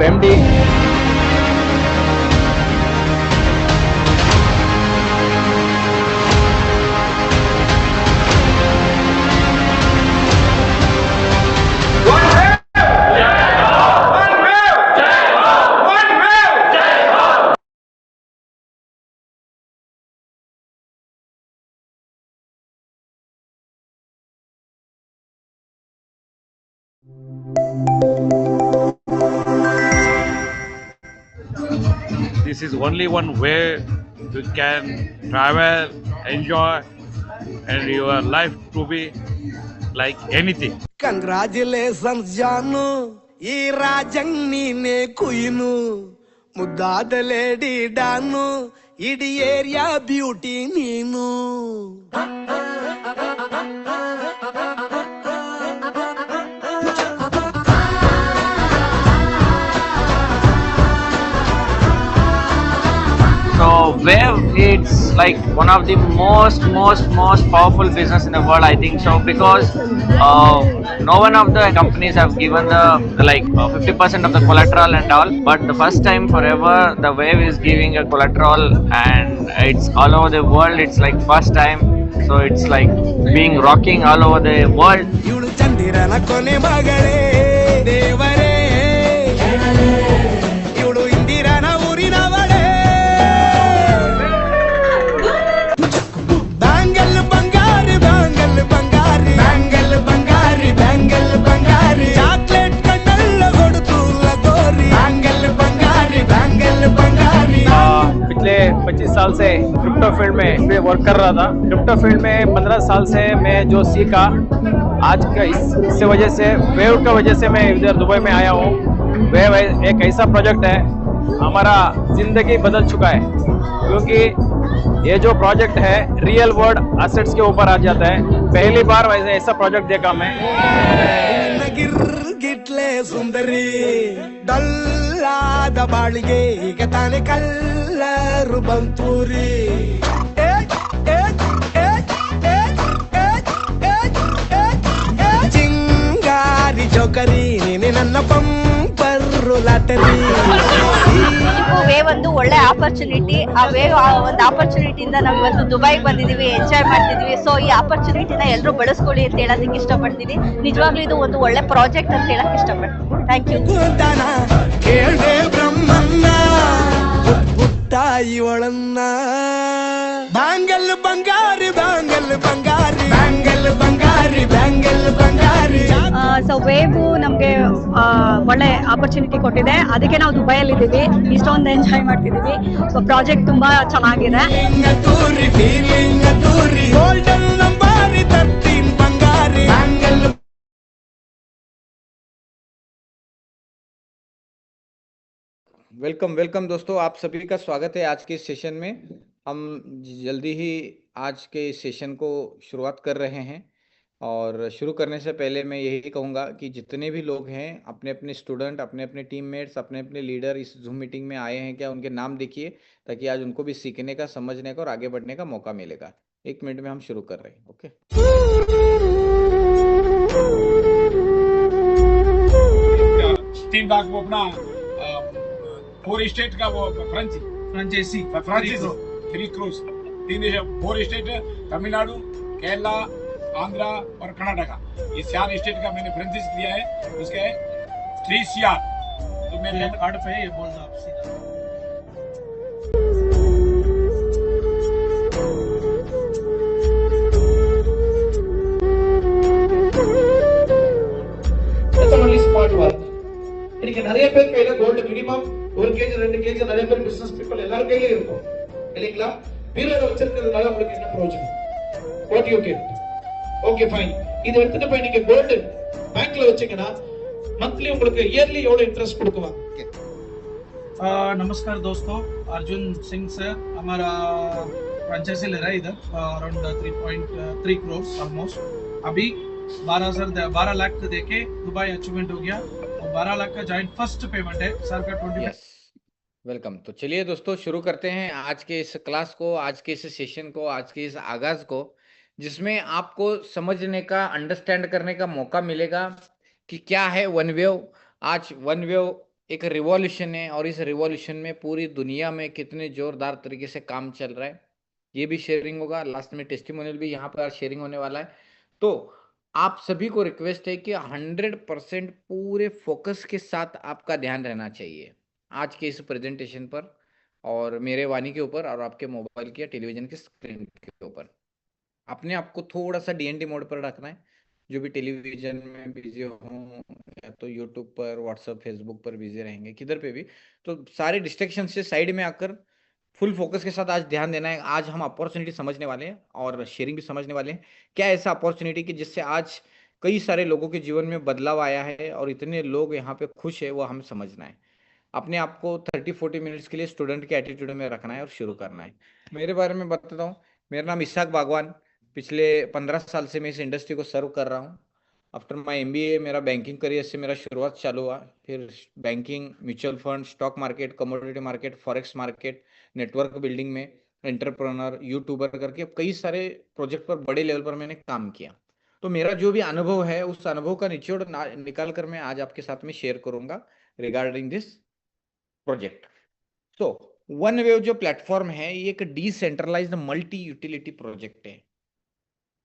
MD. This is only one way you can travel, enjoy, and your life to be like anything. Congratulations జాను ఈ రాజంగ్ నీనే కుయిను ముద్దాద లేడీ డాను ఇడి ఏరియా బ్యూటీ నీను So Wave, it's like one of the most powerful business in the world, I think so, because no one of the companies have given the like 50% of the collateral and all, but the first time forever the Wave is giving a collateral, and it's all over the world. It's like first time, so it's like being rocking all over the world. ಇವಳು ಚಂದಿರನ ಕೊನೆ ಮಗಳೇ ದೇವರೇ ಇವಳು ಇಂದಿರನ ಊರಿನವಳೇ bangle ಬಂಗಾರಿ bangle ಬಂಗಾರಿ bangle ಬಂಗಾರಿ bangle ಬಂಗಾರಿ chocolate ಕಣ್ಣಲ್ಲ ಕೊಡುತ್ತೂಲ ಗೋರಿ bangle ಬಂಗಾರಿ bangle ಬಂಗಾರಿ पिछले 25 साल से crypto field में work कर रहा था। क्रिप्टो फील्ड में 15 साल से मैं जो सीखा, आज का इससे वजह से वेव का वजह से मैं इधर दुबई में आया हूँ। वेव एक ऐसा प्रोजेक्ट है, हमारा जिंदगी बदल चुका है, क्योंकि ये जो प्रोजेक्ट है रियल वर्ल्ड एसेट्स के ऊपर आ जाता है। पहली बार वैसे ऐसा प्रोजेक्ट देखा मैं। ಗಿಟ್ಲೆ ಸುಂದರಿ ಡಲ್ಲಾದ ಬಾಳಿಗೆ ಈಗ ತಾನೆ ಕಲ್ಲರು ಬಂತೂರಿ ಚಿಂಗಾರಿ ಜೋಕರಿ ನೀನೆ ನನ್ನ ಬಂಪರು ಲಾಟರಿ ವೇವ್ ಒಂದು ಒಳ್ಳೆ ಆಪರ್ಚುನಿಟಿ. ಆ ವೇವ್ ಒಂದು ಆಪರ್ಚುನಿಟಿಯಿಂದ ನಾವು ಇವತ್ತು ದುಬೈಗೆ ಬಂದಿದ್ದೀವಿ, ಎಂಜಾಯ್ ಮಾಡ್ತಿದ್ವಿ. ಸೊ ಈ ಆಪರ್ಚುನಿಟಿನ ಎಲ್ಲರೂ ಬಳಸ್ಕೊಳ್ಳಿ ಅಂತ ಹೇಳೋದಕ್ಕೆ ಇಷ್ಟಪಡ್ತೀನಿ. ನಿಜವಾಗ್ಲೂ ಇದು ಒಂದು ಒಳ್ಳೆ ಪ್ರಾಜೆಕ್ಟ್ ಅಂತ ಹೇಳಕ್ ಇಷ್ಟಪಡ್ತೀನಿ. Thank you. ಕೇಳ್ದೆ ಬ್ರಹ್ಮನ್ನ ಪುಟ್ಟ ಇವಳನ್ನ ಬ್ಯಾಂಗಲ್ ಬಂಗಾರಿ ಬ್ಯಾಂಗಲ್ ಬಂಗಾರಿ ಬ್ಯಾಂಗಲ್ ಬಂಗಾರಿ ಬ್ಯಾಂಗಲ್ ಬಂಗಾರಿ. ಸೊ ವೇವು ನಮಗೆ ಒಳ್ಳೆ ಆಪರ್ಚುನಿಟಿ ಕೊಟ್ಟಿದೆ, ಅದಕ್ಕೆ ನಾವು ದುಬೈಯಲ್ಲಿ ಇದ್ದೀವಿ, ಇಷ್ಟೊಂದು ಎಂಜಾಯ್ ಮಾಡ್ತಿದ್ದೀವಿ. ಸೊ ಪ್ರಾಜೆಕ್ಟ್ ತುಂಬಾ ಚೆನ್ನಾಗಿದೆ. वेलकम दोस्तों, आप सभी का स्वागत है आज के इस सेशन में। हम जल्दी ही आज के इस सेशन को शुरुआत कर रहे हैं, और शुरू करने से पहले मैं यही कहूँगा कि जितने भी लोग हैं, अपने अपने स्टूडेंट, अपने अपने टीममेट्स, अपने अपने लीडर इस जूम मीटिंग में आए हैं क्या, उनके नाम देखिए, ताकि आज उनको भी सीखने का, समझने का और आगे बढ़ने का मौका मिलेगा। 1 मिनट में हम शुरू कर रहे हैं। ओके, तीन लाख वो अपना 4 स्टेट का वो फ्रेंचाइजी 3 क्रोर्स 4 स्टेट, तमिलनाडु, केरला, आंध्रा और कर्नाटका, ये 4 स्टेट का मैंने फ्रेंचाइज लिया है। उसके 3 CR तो मेरे कार्ड पे ये बोल दो आप सीधा। இன்னைக்கு நிறைய பேர் கையில கோல்டு மினிமம் 1 kg 2 kg நிறைய பேர் பிசினஸ் பீப்பிள் எல்லாரும் கையில இருக்கும் இல்லீங்களா? பீரோல வச்சிருக்கிறதுனால உங்களுக்கு என்ன பிரயோஜனம்? What you get? Okay fine. இது எடுத்துட்டு போய் நீங்க கோல்டு பேங்க்ல வச்சீங்கன்னா मंथली உங்களுக்கு இயர்லி எவ்வளவு இன்ட்ரெஸ்ட் கொடுக்குவாங்க? नमस्कार दोस्तों, अर्जुन सिंह सर हमारा फ्रेंचाइजी ले रहा है इधर अराउंड 3.3 करोड़ ऑलमोस्ट। अभी 12 लाख देके दुबई अचीवमेंट हो गया, और 12 लाख का जॉइंट फर्स्ट पेमेंट है सर का 20। वेलकम। तो चलिए दोस्तों, शुरू करते हैं आज के इस क्लास को, आज के इस सेशन को, आज के इस आगाज को, जिसमें आपको समझने का, अंडरस्टैंड करने का मौका मिलेगा कि क्या है वन वेव। आज वन वेव एक रिवॉल्यूशन है और इस रिवॉल्यूशन में पूरी दुनिया में कितने जोरदार तरीके से काम चल रहा है ये भी शेयरिंग होगा। लास्ट में टेस्टिमोनियल भी यहाँ पर शेयरिंग होने वाला है। तो आप सभी को रिक्वेस्ट है कि 100% पूरे फोकस के साथ आपका ध्यान रहना चाहिए आज के इस प्रेजेंटेशन पर और मेरे वाणी के ऊपर और आपके मोबाइल के या टेलीविजन के स्क्रीन के ऊपर। अपने आप को थोड़ा सा डीएनडी मोड पर रखना है। जो भी टेलीविजन में बिजी हों या तो यूट्यूब पर, व्हाट्सएप, फेसबुक पर बिजी रहेंगे, किधर पे भी, तो सारे डिस्ट्रैक्शन से साइड में आकर फुल फोकस के साथ आज ध्यान देना है। आज हम अपॉर्चुनिटी समझने वाले हैं और शेयरिंग भी समझने वाले हैं। क्या ऐसा अपॉर्चुनिटी कि जिससे आज कई सारे लोगों के जीवन में बदलाव आया है और इतने लोग यहाँ पे खुश है, वो हमें समझना है। अपने आप को 30-40 मिनट्स के लिए स्टूडेंट के एटीट्यूड में रखना है और शुरू करना है। मेरे बारे में बताता हूँ। मेरा नाम इसाक बागवान। पिछले 15 साल से मैं इस इंडस्ट्री को सर्व कर रहा हूँ। आफ्टर माई एमबीए मेरा बैंकिंग करियर से मेरा शुरुआत चालू हुआ। फिर banking, mutual fund, stock market, commodity market, forex market, network building में एंटरप्रेन्योर, यूट्यूबर करके कई सारे प्रोजेक्ट पर बड़े लेवल पर मैंने काम किया। तो मेरा जो भी अनुभव है उस अनुभव का निचोड़ निकाल कर मैं आज आपके साथ में शेयर करूंगा regarding this project. So one wave जो प्लेटफॉर्म है ये एक डिसेंट्रलाइज्ड मल्टी यूटिलिटी प्रोजेक्ट है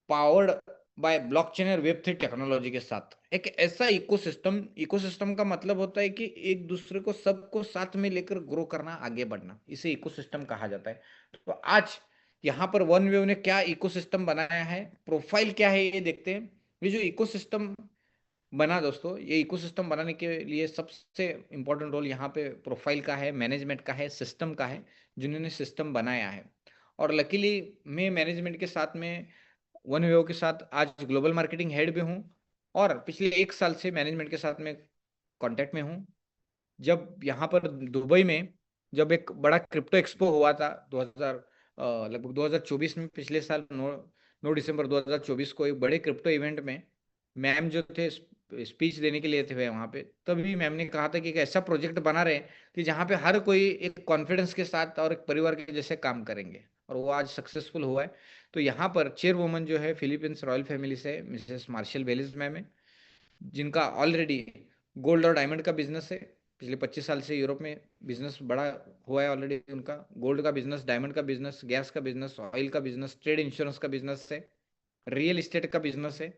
पावर्ड बाय ब्लॉकचेन और वेब 3 टेक्नोलॉजी के साथ। एक ऐसा इकोसिस्टम का मतलब होता है कि एक दूसरे को सबको साथ में लेकर ग्रो करना, आगे बढ़ना, इसे इकोसिस्टम कहा जाता है। तो आज यहाँ पर वन वेव ने क्या इकोसिस्टम बनाया है, प्रोफाइल क्या है, ये देखते हैं। ये जो इकोसिस्टम बना दोस्तों, ये इकोसिस्टम बनाने के लिए सबसे इंपॉर्टेंट रोल यहाँ पे प्रोफाइल का है, मैनेजमेंट का है, सिस्टम का है, जिन्होंने सिस्टम बनाया है। और लकीली मैं मैनेजमेंट के साथ में वन वेव के साथ आज ग्लोबल मार्केटिंग हेड भी हूँ और पिछले 1 साल से मैनेजमेंट के साथ में कांटेक्ट में हूँ। जब यहाँ पर दुबई में जब एक बड़ा क्रिप्टो एक्सपो हुआ था लगभग 2024 में, पिछले साल 9 दिसंबर 2024 को एक बड़े क्रिप्टो इवेंट में मैम जो थे स्पीच देने के लिए थे वहाँ पे, तभी मैम ने कहा था कि एक ऐसा प्रोजेक्ट बना रहे हैं कि जहाँ पे हर कोई एक कॉन्फिडेंस के साथ और एक परिवार के जैसे काम करेंगे, और वो आज सक्सेसफुल हुआ है। तो यहाँ पर चेयर वुमन जो है फिलीपींस रॉयल फैमिली से मिसेस मार्शल बेलिस मैम है, जिनका ऑलरेडी गोल्ड और डायमंड का बिजनेस है। पिछले 25 साल से यूरोप में बिजनेस बड़ा हुआ है ऑलरेडी उनका। गोल्ड का बिजनेस, डायमंड का बिजनेस, गैस का बिजनेस, ऑयल का बिजनेस, ट्रेड इंश्योरेंस का बिजनेस है, रियल एस्टेट का बिजनेस है।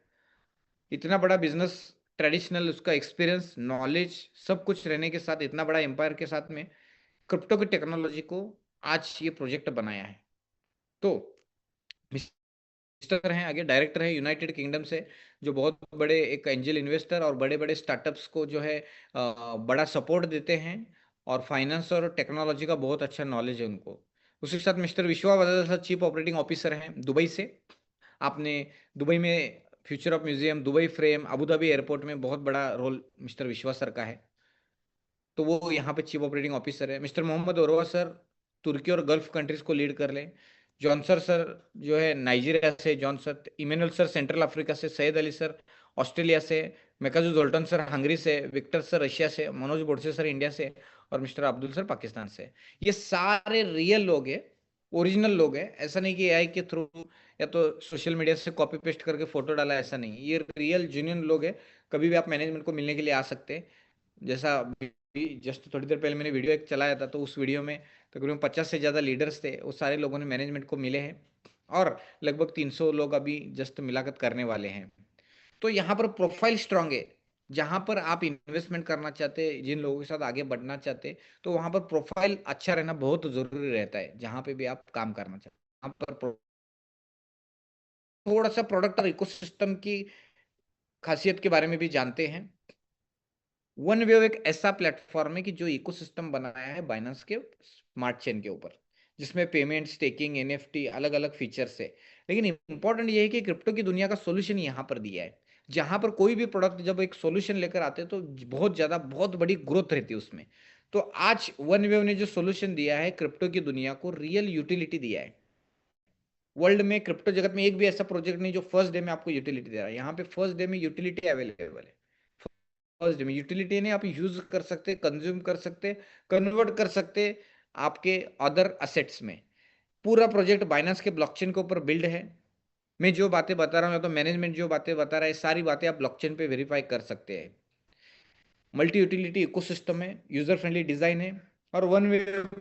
इतना बड़ा बिजनेस, ट्रेडिशनल उसका एक्सपीरियंस, नॉलेज, सब कुछ रहने के साथ इतना बड़ा एम्पायर के साथ में क्रिप्टो की टेक्नोलॉजी को आज ये प्रोजेक्ट बनाया है। तो मिस्टर हैं आगे, डायरेक्टर है यूनाइटेड किंगडम से, जो बहुत बड़े एक एंजल इन्वेस्टर और बड़े बड़े स्टार्टअप्स को जो है बड़ा सपोर्ट देते हैं और फाइनेंस और टेक्नोलॉजी का बहुत अच्छा नॉलेज है उनको। उसके साथ मिस्टर विश्वा Bajaj sir chief operating officer हैं दुबई से। आपने दुबई में future of museum, Dubai frame, Abu Dhabi airport में बहुत बड़ा रोल मिस्टर विश्वा सर का है, तो वो यहाँ पे चीफ ऑपरेटिंग ऑफिसर है। मिस्टर मोहम्मद ओरवा सर तुर्की और गल्फ कंट्रीज को लीड कर लें। जॉनसर सर जो है नाइजीरिया से, John sir, Emmanuel sir central Africa से, सैयद अली सर ऑस्ट्रेलिया से, मेकाजू जोल्टन सर हंगरी से, विक्टर सर रशिया से, मनोज बोडसे सर इंडिया से और मिस्टर अब्दुल सर पाकिस्तान से। ये सारे रियल लोग हैं, ओरिजिनल लोग हैं। ऐसा नहीं कि एआई के थ्रू या तो सोशल मीडिया से कॉपी पेस्ट करके फोटो डाला, ऐसा नहीं। ये रियल जेन्युइन लोग हैं। कभी भी आप मैनेजमेंट को मिलने के लिए आ सकते हैं। जैसा जस्ट थोड़ी देर पहले मैंने वीडियो एक चलाया था, तो उस वीडियो में तकरीबन 50 से ज़्यादा लीडर्स थे। वो सारे लोगों ने मैनेजमेंट को मिले हैं और लगभग 300 लोग अभी जस्ट मुलाकात करने वाले हैं। तो यहाँ पर प्रोफाइल स्ट्रांग है। जहाँ पर आप इन्वेस्टमेंट करना चाहते हैं, जिन लोगों के साथ आगे बढ़ना चाहते हैं, तो वहाँ पर प्रोफाइल अच्छा रहना बहुत ज़रूरी रहता है। जहाँ पे भी आप काम करना चाहते हैं, वहाँ पर थोड़ा सा प्रोडक्ट और इकोसिस्टम की खासियत के बारे में भी जानते हैं। वन वेव एक ऐसा प्लेटफॉर्म है कि जो इकोसिस्टम बनाया है बाइनेंस के स्मार्ट चेन के ऊपर, जिसमें पेमेंट, स्टेकिंग, एनएफटी, अलग अलग फीचर्स है। लेकिन इंपॉर्टेंट ये है कि क्रिप्टो की दुनिया का सोल्यूशन यहाँ पर दिया है। जहां पर कोई भी प्रोडक्ट जब एक सोल्यूशन लेकर आते हैं तो बहुत बड़ी ग्रोथ रहती है उसमें। तो आज वन वेव ने जो सोल्यूशन दिया है क्रिप्टो की दुनिया को, रियल यूटिलिटी दिया है। वर्ल्ड में क्रिप्टो जगत में एक भी ऐसा प्रोजेक्ट नहीं जो फर्स्ट डे में आपको यूटिलिटी दे रहा है। यहाँ पे फर्स्ट डे में यूटिलिटी अवेलेबल है। फर्स्ट डे में यूटिलिटी ने आप यूज कर सकते, कंज्यूम कर सकते, कन्वर्ट कर सकते आपके अदर असेट्स में। पूरा प्रोजेक्ट बाइनेंस के ब्लॉकचेन के ऊपर बिल्ड है। मैं जो बातें बता रहा हूँ या तो मैनेजमेंट जो बातें बता रहा है, सारी बातें आप ब्लॉकचेन पे वेरीफाई कर सकते हैं। मल्टी यूटिलिटी इकोसिस्टम है, यूजर फ्रेंडली डिजाइन है, और वन वे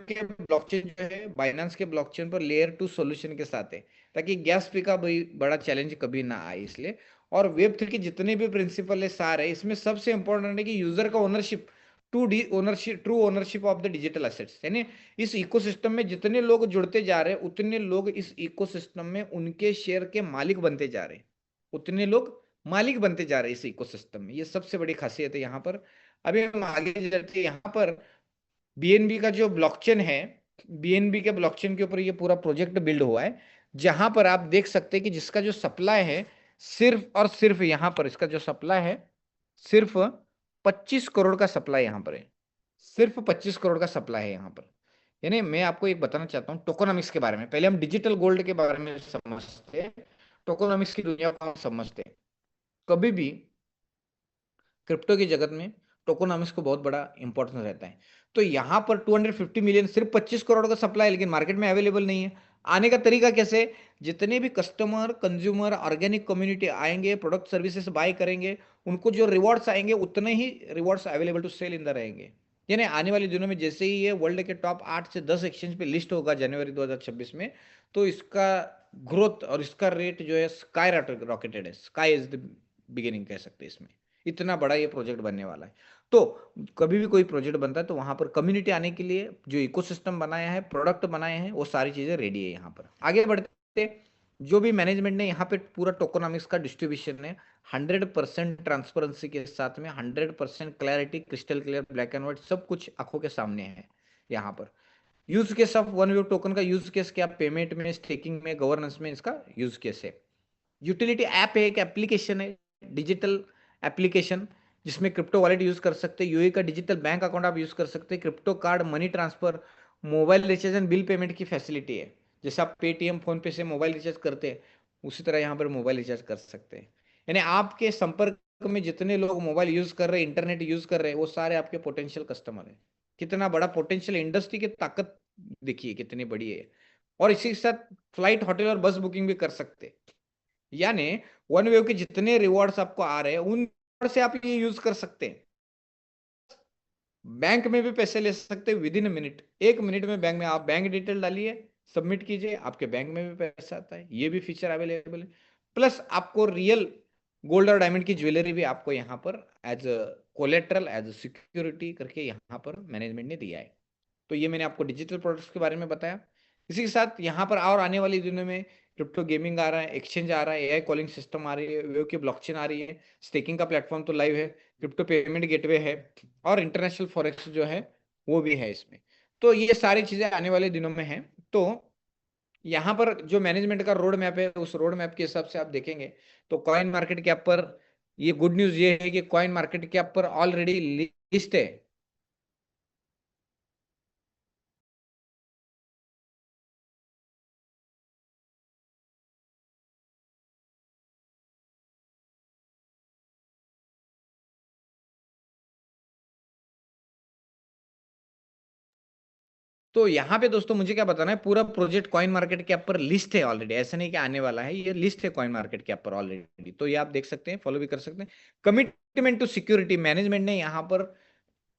के ब्लॉकचेन जो है बाइनेंस के ब्लॉकचेन पर लेयर 2 सॉल्यूशन के साथ है, ताकि गैस फी का भी बड़ा चैलेंज कभी ना आए इसलिए। और वेब 3 के जितने भी प्रिंसिपल है सार है, इसमें सबसे इंपॉर्टेंट है कि यूजर का ownership, true ownership of the digital assets, यानी इस इकोसिस्टम में जितने लोग जुड़ते जा रहे हैं उतने लोग इस इकोसिस्टम में उनके शेयर के मालिक बनते जा रहे हैं, उतने लोग मालिक बनते जा रहे हैं इस इकोसिस्टम में। ये सबसे बड़ी खासियत है यहाँ पर। अभी हम आगे चलते हैं, यहाँ पर बीएनबी का जो ब्लॉकचेन है, बीएनबी के ब्लॉकचेन के ऊपर ये पूरा प्रोजेक्ट बिल्ड हुआ है, जहां पर आप देख सकते हैं कि जिसका जो सप्लाई है सिर्फ और सिर्फ यहाँ पर इसका जो सप्लाई है सिर्फ 25 करोड़ का सप्लाई यहाँ पर है, सिर्फ 25 करोड़ का सप्लाई है यहाँ पर। यानी मैं आपको एक बताना चाहता हूँ टोकोनॉमिक्स के बारे में। पहले हम डिजिटल गोल्ड के बारे में समझते हैं, टोकोनॉमिक्स की दुनिया को हम समझते हैं। कभी भी क्रिप्टो की जगत में टोकोनॉमिक्स को बहुत बड़ा इंपॉर्टेंस रहता है। तो यहाँ पर 250 मिलियन, सिर्फ 25 करोड़ का सप्लाई है, लेकिन मार्केट में अवेलेबल नहीं है। आने का तरीका कैसे? जितने भी कस्टमर, कंज्यूमर, ऑर्गेनिक कम्युनिटी आएंगे, प्रोडक्ट सर्विसेज बाय करेंगे, उनको जो रिवॉर्ड्स आएंगे उतने ही rewards available to sell in the रहेंगे। यानी आने वाले दिनों में जैसे ही ये वर्ल्ड के टॉप 8 से 10 एक्सचेंज पे लिस्ट होगा जनवरी 2026 में, तो इसका ग्रोथ और इसका रेट जो है स्काई रॉकेटेड है, स्काई इज द बिगिनिंग कह सकते हैं इसमें। इतना बड़ा ये प्रोजेक्ट बनने वाला है। तो कभी भी कोई प्रोजेक्ट बनता है तो वहां पर कम्युनिटी आने के लिए जो इकोसिस्टम बनाया है, प्रोडक्ट बनाए हैं, वो सारी चीजें रेडी है। यहाँ पर आगे बढ़ते, जो भी मैनेजमेंट ने यहाँ पे पूरा टोकोनॉमिक्स का डिस्ट्रीब्यूशन है 100% ट्रांसपेरेंसी के साथ में, 100% clarity, crystal clear, black and white, सब कुछ आंखों के सामने है। यहाँ पर use case of one wave token का यूज केस क्या? पेमेंट में, स्टेकिंग में, गवर्नेंस में इसका यूज केस है। यूटिलिटी ऐप है, एक एप्लीकेशन है, डिजिटल एप्लीकेशन जिसमें क्रिप्टो वॉलेट यूज कर सकते हैं, यूए का डिजिटल बैंक अकाउंट आप यूज कर सकते हैं, crypto card, money transfer, mobile recharge and bill payment की फैसिलिटी है। जैसे आप पेटीएम, फोन पे से मोबाइल रिचार्ज करते हैं, उसी तरह यहाँ पर मोबाइल रिचार्ज कर सकते हैं। यानी आपके संपर्क में जितने लोग मोबाइल यूज कर रहे हैं, इंटरनेट यूज कर रहे हैं, वो सारे आपके पोटेंशियल कस्टमर है। कितना बड़ा पोटेंशियल, इंडस्ट्री की ताकत देखिए कितनी बड़ी है। और इसी के साथ फ्लाइट, होटल और बस बुकिंग भी कर सकते हैं। यानी वन वेव के जितने रिवॉर्ड्स आपको आ रहे हैं उन से आप ये यूज कर सकते हैं। बैंक में भी पैसे ले सकते हैं विद इन मिनट, 1 मिनट में बैंक में आप बैंक डिटेल डालिए, सबमिट कीजिए, आपके बैंक में भी पैसा आता है। ये भी फीचर अवेलेबल है। प्लस आपको रियल गोल्ड और डायमंड की ज्वेलरी भी आपको यहाँ पर एज कोलेट्रल, एज सिक्योरिटी करके यहाँ पर मैनेजमेंट ने दिया है। तो ये मैंने आपको डिजिटल प्रोडक्ट्स के बारे में बताया। इसी के साथ यहाँ पर और आने वाले दिनों में क्रिप्टो गेमिंग आ रहा है, एक्सचेंज आ रहा है, एआई कॉलिंग सिस्टम आ रही है, वेव की ब्लॉकचेन आ रही है, स्टेकिंग का प्लेटफॉर्म तो लाइव है, क्रिप्टो पेमेंट गेटवे है, और इंटरनेशनल फॉरेक्स जो है वो भी है इसमें। तो ये सारी चीजें आने वाले दिनों में हैं। तो यहाँ पर जो मैनेजमेंट का रोड मैप है, उस रोड मैप के हिसाब से आप देखेंगे तो कॉइन मार्केट कैप पर ये गुड न्यूज ये है कि कॉइन मार्केट कैप पर ऑलरेडी लिस्ट है। तो यहाँ पे दोस्तों मुझे क्या बताना है, पूरा प्रोजेक्ट कॉइन मार्केट कैप पर लिस्ट है ऑलरेडी, ऐसा नहीं कि आने वाला है, ये लिस्ट है कॉइन मार्केट कैप पर ऑलरेडी। तो ये आप देख सकते हैं, फॉलो भी कर सकते हैं। कमिटमेंट टू सिक्योरिटी, मैनेजमेंट ने यहाँ पर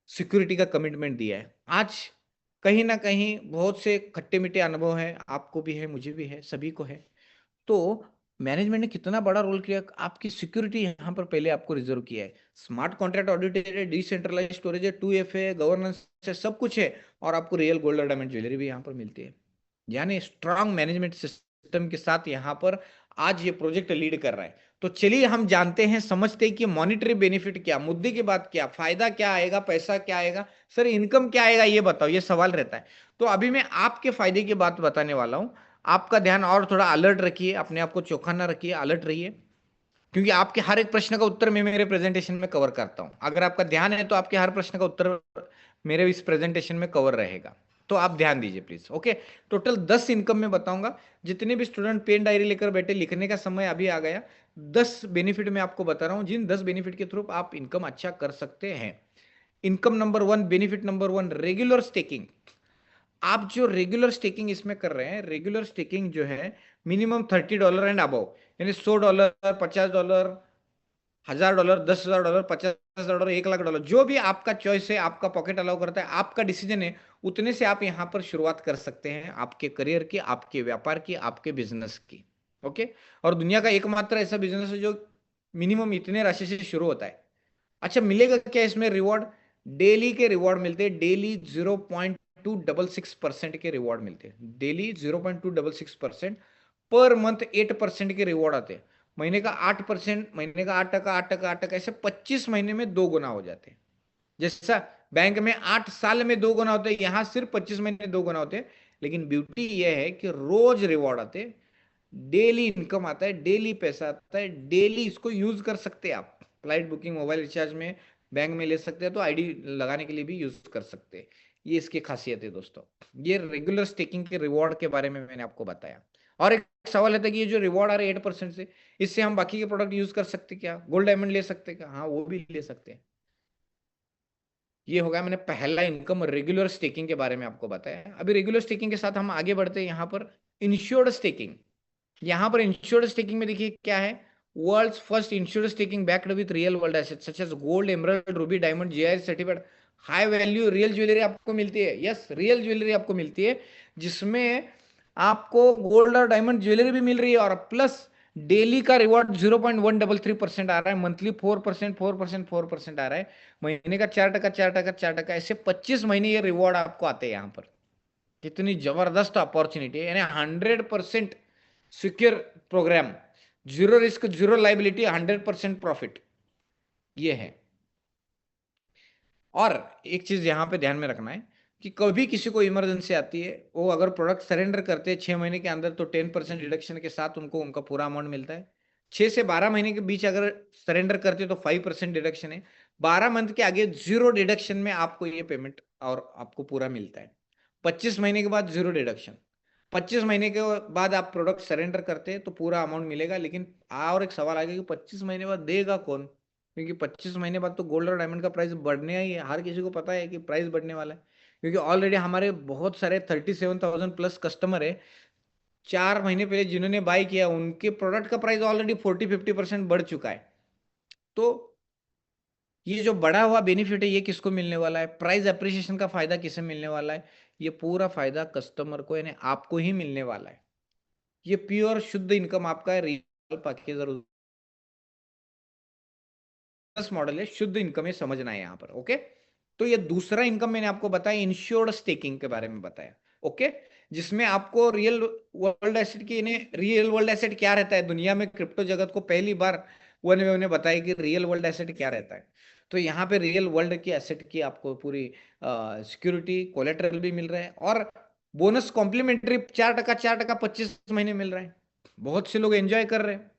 सिक्योरिटी का कमिटमेंट दिया है। आज कहीं ना कहीं बहुत से खट्टे मीठे अनुभव है, आपको भी है, मुझे भी है, सभी को है। तो मैनेजमेंट ने कितना बड़ा रोल किया, आपकी सिक्योरिटी यहाँ पर पहले आपको रिजर्व किया है। स्मार्ट कॉन्ट्रैक्ट ऑडिटेड है, डिसेंट्रलाइज स्टोरेज है, 2FA है, गवर्नेंस है, सब कुछ है, और आपको रियल गोल्ड और डायमंड ज्वेलरी भी यहाँ पर मिलती है। यानी स्ट्रांग मैनेजमेंट सिस्टम के साथ यहाँ पर आज ये प्रोजेक्ट लीड कर रहा है। तो चलिए हम जानते हैं, समझते हैं कि मॉनिटरी बेनिफिट क्या, मुद्दे की बात क्या, फायदा क्या आएगा, पैसा क्या आएगा, सर इनकम क्या आएगा, ये बताओ, ये सवाल रहता है। तो अभी मैं आपके फायदे की बात बताने वाला हूं। आपका ध्यान और थोड़ा अलर्ट रखिए, अपने आप को चौकन्ना ना रखिए, अलर्ट रहिए, क्योंकि आपके हर एक प्रश्न का उत्तर मैं मेरे प्रेजेंटेशन में कवर करता हूं। अगर आपका ध्यान है तो आपके हर प्रश्न का उत्तर मेरे इस प्रेजेंटेशन में कवर रहेगा। तो आप ध्यान दीजिए प्लीज। ओके, टोटल 10 इनकम में बताऊंगा। जितने भी स्टूडेंट पेन डायरी लेकर बैठे, लिखने का समय अभी आ गया। 10 बेनिफिट मैं आपको बता रहा हूं, जिन 10 बेनिफिट के थ्रू आप इनकम अच्छा कर सकते हैं। Income number 1, benefit number 1, regular staking. आप जो रेगुलर स्टेकिंग इसमें कर रहे हैं, रेगुलर स्टेकिंग जो है मिनिमम $30 एंड अबव, यानी $100, $50, $1000, $10,000, $50,000, $1,00,000, जो भी आपका चॉइस है, आपका पॉकेट अलाउ करता है, आपका डिसीजन है, उतने से आप यहाँ पर शुरुआत कर सकते हैं आपके करियर की, आपके व्यापार की, आपके बिजनेस की। ओके। और दुनिया का एकमात्र ऐसा बिजनेस है जो मिनिमम इतने राशि से शुरू होता है। अच्छा, मिलेगा क्या इसमें रिवॉर्ड? डेली के रिवॉर्ड मिलते हैं, डेली 0.266% के रिवॉर्ड मिलते हैं, डेली 0.266%। पर मंथ 8% के रिवॉर्ड आते हैं, महीने का 8%, महीने का 8%, 8%, 8%, ऐसे 25 महीने में 2 गुना हो जाते हैं। जैसा बैंक में 8 साल में 2 गुना होते हैं, यहां सिर्फ 25 महीने 2 गुना होते हैं। लेकिन ब्यूटी यह है कि रोज रिवॉर्ड आते हैं, डेली इनकम आता है, डेली पैसा आता है, डेली इसको यूज कर सकते हैं आप। फ्लाइट बुकिंग, मोबाइल रिचार्ज में, बैंक में ले सकते हैं, तो आईडी लगाने के लिए भी यूज कर सकते हैं। ये इसकी खासियत है दोस्तों। ये रेगुलर स्टेकिंग के रिवॉर्ड के बारे में मैंने आपको बताया। और एक सवाल है कि ये जो रिवॉर्ड आ रहे हैं 8% से, इससे हम बाकी के प्रोडक्ट यूज कर सकते क्या? गोल्ड डायमंड ले सकते क्या? हाँ, वो भी ले सकते हैं। ये हो गया मैंने पहला इनकम रेगुलर स्टेकिंग के बारे में आपको बताया। अभी रेगुलर स्टेकिंग के साथ हम आगे बढ़ते हैं यहाँ पर इंश्योर्ड स्टेकिंग। यहाँ पर इंश्योर्ड स्टेकिंग में देखिए क्या है, world's first insured staking backed with real world assets such as gold, emerald, ruby, diamond, GI certified high value real jewellery आपको मिलती है। यस, रियल ज्वेलरी आपको मिलती है, जिसमें आपको गोल्ड और डायमंड ज्वेलरी भी मिल रही है, और प्लस डेली का रिवॉर्ड 0.133% आ रहा है, मंथली 4%, 4%, 4% आ रहा है, महीने का 4%, 4%, 4%, ऐसे 25 महीने ये रिवॉर्ड आपको आते हैं यहाँ पर। कितनी जबरदस्त अपॉर्चुनिटी है, यानी 100% secure program, zero risk, zero liability, 100% profit, ये है। और एक चीज यहां पे ध्यान में रखना है कि कभी किसी को इमरजेंसी आती है, वो अगर प्रोडक्ट सरेंडर करते हैं 6 महीने के अंदर, तो 10% डिडक्शन के साथ उनको उनका पूरा अमाउंट मिलता है। 6 से 12 महीने के बीच अगर सरेंडर करते हैं तो 5% डिडक्शन है। 12 मंथ के आगे जीरो डिडक्शन में आपको ये पेमेंट और आपको पूरा मिलता है। 25 महीने के बाद जीरो डिडक्शन, 25 महीने के बाद आप प्रोडक्ट सरेंडर करते हैं तो पूरा अमाउंट मिलेगा। लेकिन और एक सवाल आएगा कि 25 महीने बाद देगा कौन? क्योंकि 25 महीने बाद तो गोल्ड और डायमंड का प्राइस बढ़ने ही है, हर किसी को पता है कि प्राइस बढ़ने वाला है। क्योंकि ऑलरेडी हमारे बहुत सारे 37,000 प्लस कस्टमर है, 4 महीने पहले जिन्होंने बाय किया, उनके प्रोडक्ट का प्राइस ऑलरेडी 40-50% बढ़ चुका है। तो ये जो बढ़ा हुआ बेनिफिट है, ये किसको मिलने वाला है? प्राइस अप्रिसिएशन का फायदा किसे मिलने वाला है? ये पूरा फायदा कस्टमर को, यानी आपको ही मिलने वाला है। ये प्योर शुद्ध इनकम आपका है, रियल पैकेज मॉडल है, शुद्ध इनकम है, समझना है यहाँ पर। ओके। तो ये दूसरा इनकम मैंने आपको बताया, इंश्योर्ड स्टेकिंग के बारे में बताया। ओके। जिसमें आपको रियल वर्ल्ड एसेट की, रियल वर्ल्ड एसेट क्या रहता है दुनिया में, क्रिप्टो जगत को पहली बार उन्होंने बताया कि रियल वर्ल्ड एसेट क्या रहता है। तो यहाँ पे रियल वर्ल्ड की एसेट की आपको पूरी सिक्योरिटी, कोलेटरल भी मिल रहा है, और बोनस कॉम्प्लीमेंट्री 4%, 4%, 25 महीने मिल रहा है। बहुत से लोग एंजॉय कर रहे हैं।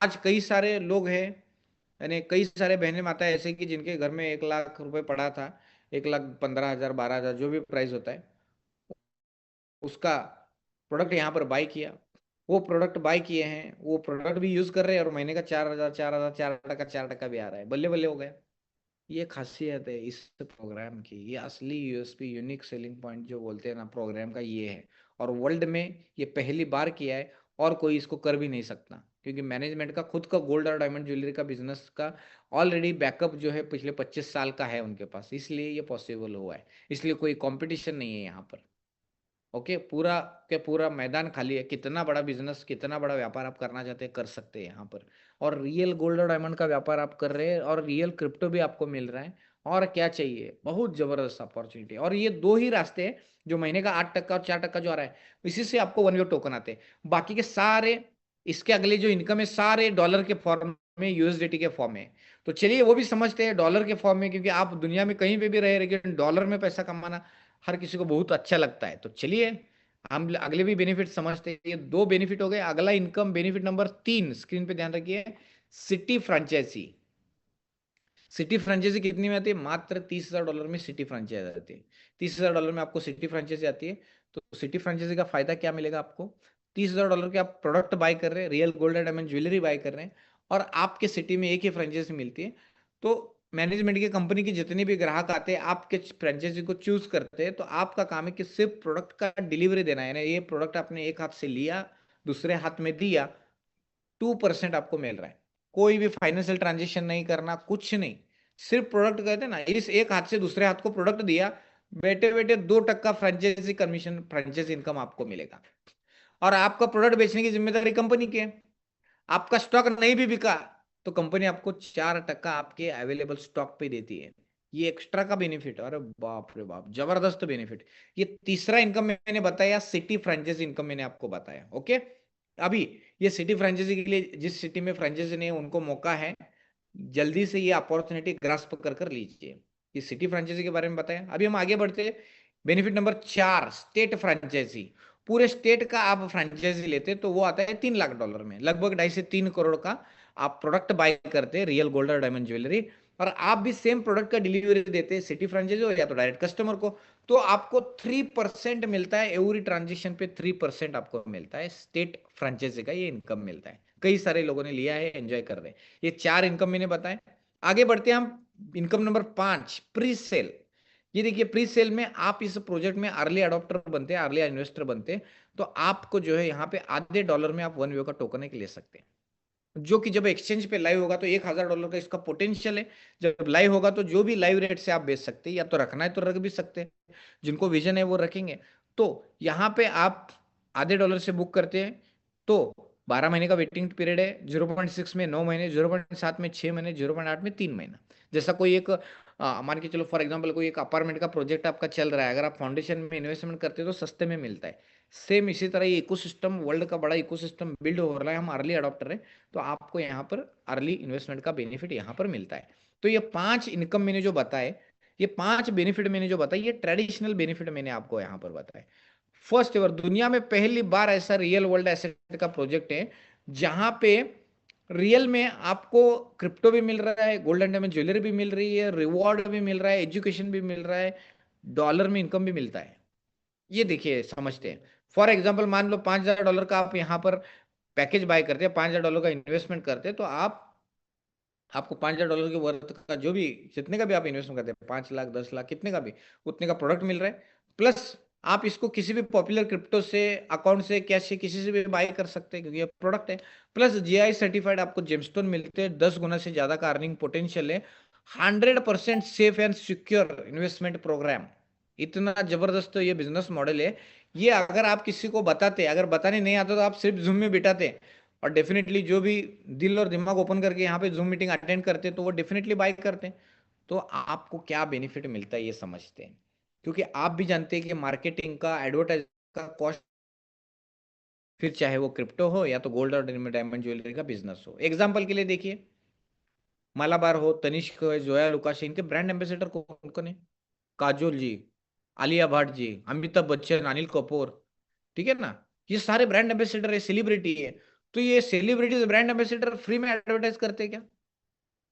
आज कई सारे लोग हैं, यानी कई सारे बहने माता ऐसे कि जिनके घर में 1,00,000 रुपए पड़ा था, 1,15,000, 12,000, जो भी प्राइस होता है, उसका प्रोडक्ट यहाँ पर बाय किया, वो प्रोडक्ट बाय किए हैं, वो प्रोडक्ट भी यूज कर रहे हैं, और महीने का 4,000, 4,000, 4%, 4% भी आ रहा है, बल्ले बल्ले हो गया। ये खासियत है इस प्रोग्राम की, ये असली यूएसपी, यूनिक सेलिंग पॉइंट जो बोलते हैं ना प्रोग्राम का, ये है। और वर्ल्ड में ये पहली बार किया है, और कोई इसको कर भी नहीं सकता, क्योंकि मैनेजमेंट का खुद का गोल्ड और डायमंड ज्वेलरी का बिजनेस का ऑलरेडी बैकअप जो है पिछले 25 साल का है उनके पास, इसलिए ये पॉसिबल हुआ है। इसलिए कोई कंपटीशन नहीं है यहाँ पर। ओके। पूरा के पूरा मैदान खाली है, कितना बड़ा बिजनेस, कितना बड़ा व्यापार आप करना चाहते हैं कर सकते हैं यहाँ पर। और रियल गोल्ड और डायमंड का व्यापार आप कर रहे हैं, और रियल क्रिप्टो भी आपको मिल रहा है, और क्या चाहिए? बहुत जबरदस्त अपॉर्चुनिटी। और ये दो ही रास्ते हैं, जो महीने का 8% और 4% जो आ रहा है, इसी से आपको 1 वे टोकन आते हैं। बाकी के सारे इसके अगले जो इनकम है, सारे डॉलर के फॉर्म में, यूएसडीटी के फॉर्म में। तो चलिए वो भी समझते हैं डॉलर के फॉर्म में, क्योंकि आप दुनिया में कहीं पे भी रहे, लेकिन डॉलर में पैसा कमाना हर किसी को बहुत अच्छा लगता है। तो चलिए हम अगले भी बेनिफिट समझते हैं। ये 2 बेनिफिट हो गए। अगला इनकम बेनिफिट नंबर 3, स्क्रीन पे ध्यान रखिए, सिटी फ्रेंचाइजी। सिटी फ्रेंचाइजी कितनी में आती है? मात्र $30,000 में सिटी फ्रेंचाइजी आती है। $30,000 में आपको सिटी फ्रेंचाइजी आती है। तो सिटी फ्रेंचाइजी का फायदा क्या मिलेगा आपको? $30,000 के आप प्रोडक्ट बाय कर रहे हैं, real gold and diamond jewellery buy कर रहे हैं, और आपके सिटी में एक ही फ्रेंचाइजी मिलती है। तो मैनेजमेंट की कंपनी के जितने भी ग्राहक आते हैं, आपके फ्रेंचाइजी को चूज करते हैं, तो आपका काम है कि सिर्फ प्रोडक्ट का डिलीवरी देना है। यानी ये प्रोडक्ट आपने एक हाथ से लिया, दूसरे हाथ में दिया, 2% आपको मिल रहा है। कोई भी फाइनेंशियल ट्रांजेक्शन नहीं करना, कुछ नहीं, सिर्फ प्रोडक्ट कहते हैं ना, इस एक हाथ से दूसरे हाथ को प्रोडक्ट दिया, बैठे बैठे 2% फ्रेंचाइजी कमीशन, फ्रेंचाइजी इनकम आपको मिलेगा। और आपका प्रोडक्ट बेचने की जिम्मेदारी कंपनी की है। आपका स्टॉक नहीं भी बिका तो कंपनी आपको 4% आपके अवेलेबल स्टॉक पे देती है। ये एक्स्ट्रा का बेनिफिट, अरे बाप रे बाप, जबरदस्त बेनिफिट। ये तीसरा इनकम मैंने बताया, सिटी फ्रेंचाइजी इनकम मैंने आपको बताया। ओके, अभी ये सिटी फ्रेंचाइजी के लिए, जिस सिटी में फ्रेंचाइजी नहीं है उनको मौका है, जल्दी से ये अपॉर्चुनिटी ग्रास्प कर लीजिए। ये सिटी फ्रेंचाइजी के बारे में बताया। अभी हम आगे बढ़ते हैं, बेनिफिट नंबर 4, स्टेट फ्रेंचाइजी। पूरे स्टेट का आप फ्रेंचाइजी लेते तो वो आता है $3 लाख में, लगभग 2.5 से 3 करोड़ का आप प्रोडक्ट बाय करते हैं, रियल गोल्ड और डायमंड ज्वेलरी, और आप भी सेम प्रोडक्ट का डिलीवरी देते हैं सिटी फ्रेंचाइजी हो या तो डायरेक्ट कस्टमर को, तो आपको 3% मिलता है, एवरी ट्रांजेक्शन पे 3% आपको मिलता है, स्टेट फ्रेंचाइजी का ये इनकम मिलता है। कई सारे लोगों ने लिया है, एंजॉय कर रहे हैं। ये 4 इनकम मैंने बताए। आगे बढ़ते हैं हम, इनकम नंबर 5, प्री सेल। ये देखिए, प्री सेल में आप इस प्रोजेक्ट में अर्ली अडॉप्टर बनते हैं, अर्ली इन्वेस्टर बनते हैं, तो आपको जो है यहाँ पे आधे डॉलर में आप 1 व्यू का टोकन एक ले सकते हैं, जो कि जब एक्सचेंज पे लाइव होगा तो $1,000 का इसका पोटेंशियल है। जब लाइव होगा तो जो भी लाइव रेट से आप बेच सकते हैं, या तो रखना है तो रख भी सकते हैं, जिनको विजन है वो रखेंगे। तो यहाँ पे आप आधे डॉलर से बुक करते हैं तो 12 महीने का वेटिंग पीरियड है, 0.6 में 9 महीने, 0.7 में 6 महीने, 0.8 में 3 महीना। जैसा कोई एक मान के चलो फॉर एग्जांपल कोई एक अपार्टमेंट का प्रोजेक्ट आपका चल रहा है, अगर आप फाउंडेशन में इन्वेस्टमेंट करते हो तो सस्ते में मिलता है। सेम इसी तरह ये इकोसिस्टम, वर्ल्ड का बड़ा इकोसिस्टम बिल्ड हो रहा है, हम अर्ली अडॉप्टर है, तो आपको यहाँ पर अर्ली इन्वेस्टमेंट का बेनिफिट यहाँ पर मिलता है। तो ये 5 इनकम मैंने जो बताए, ये 5 बेनिफिट मैंने जो बताए, ये ट्रेडिशनल बेनिफिट मैंने आपको यहाँ पर बताए। फर्स्ट एवर दुनिया में पहली बार ऐसा रियल वर्ल्ड एसेट का प्रोजेक्ट है जहां पे रियल में आपको क्रिप्टो भी मिल रहा है, गोल्ड एंड डायमंड ज्वेलरी भी मिल रही है, रिवॉर्ड भी मिल रहा है, एजुकेशन भी मिल रहा है, डॉलर में इनकम भी मिलता है। ये देखिए, समझते हैं। फॉर एग्जांपल मान लो $5,000 का आप यहाँ पर पैकेज बाय करते हैं, $5,000 का इन्वेस्टमेंट करते हैं, तो आपको $5,000 के वर्थ का जो भी, जितने का भी आप इन्वेस्टमेंट करते हैं, 5 लाख 10 लाख कितने का भी, उतने का प्रोडक्ट मिल रहा है। प्लस आप इसको किसी भी पॉपुलर क्रिप्टो से, अकाउंट से, कैश से, किसी से भी बाय कर सकते हैं क्योंकि ये प्रोडक्ट है। प्लस जीआई सर्टिफाइड आपको जेमस्टोन मिलते हैं, 10 गुना से ज्यादा का अर्निंग पोटेंशियल है, 100% safe and secure investment program. इतना जबरदस्त ये बिजनेस मॉडल है। ये अगर आप किसी को बताते, अगर बताने नहीं आता तो आप सिर्फ जूम में बिठाते, और डेफिनेटली जो भी दिल और दिमाग ओपन करके यहाँ पे जूम मीटिंग अटेंड करते हैं तो वो डेफिनेटली बाय करते हैं। तो आपको क्या बेनिफिट मिलता है ये समझते हैं, क्योंकि आप भी जानते हैं कि मार्केटिंग का, एडवर्टाइज का कॉस्ट, फिर चाहे वो क्रिप्टो हो या तो गोल्ड और डायमंड ज्वेलरी का बिजनेस हो। एग्जाम्पल के लिए देखिए, मालाबार हो, तनिष्क हो, जोया लुकास, इनके ब्रांड एम्बेसडर कौन कौन है? काजोल जी, आलिया भट्ट जी, अमिताभ बच्चन, अनिल कपूर, ठीक है ना, ये सारे ब्रांड एम्बेसडर है, सेलिब्रिटी है। तो ये सेलिब्रिटीज ब्रांड एम्बेसडर फ्री में एडवर्टाइज करते हैं क्या?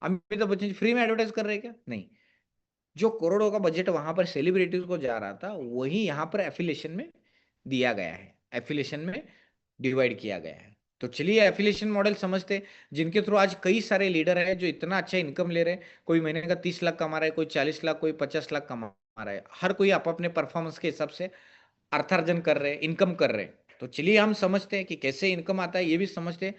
अमिताभ बच्चन जी फ्री में एडवर्टाइज कर रहे हैं क्या? नहीं। जो करोड़ों का बजट वहां पर सेलिब्रिटीज को जा रहा था, वही यहाँ पर एफिलिएशन में दिया गया है, एफिलिएशन में डिवाइड किया गया है। तो चलिए एफिलिएशन मॉडल समझते हैं, जिनके थ्रू आज कई सारे लीडर हैं जो इतना अच्छा इनकम ले रहे हैं। कोई महीने का 30 लाख कमा रहा है, कोई 40 लाख, कोई 50 लाख कमा रहा है। हर कोई आप अपने परफॉर्मेंस के हिसाब से अर्थार्जन कर रहे हैं, इनकम कर रहे हैं। तो चलिए हम समझते हैं कि कैसे इनकम आता है, ये भी समझते हैं।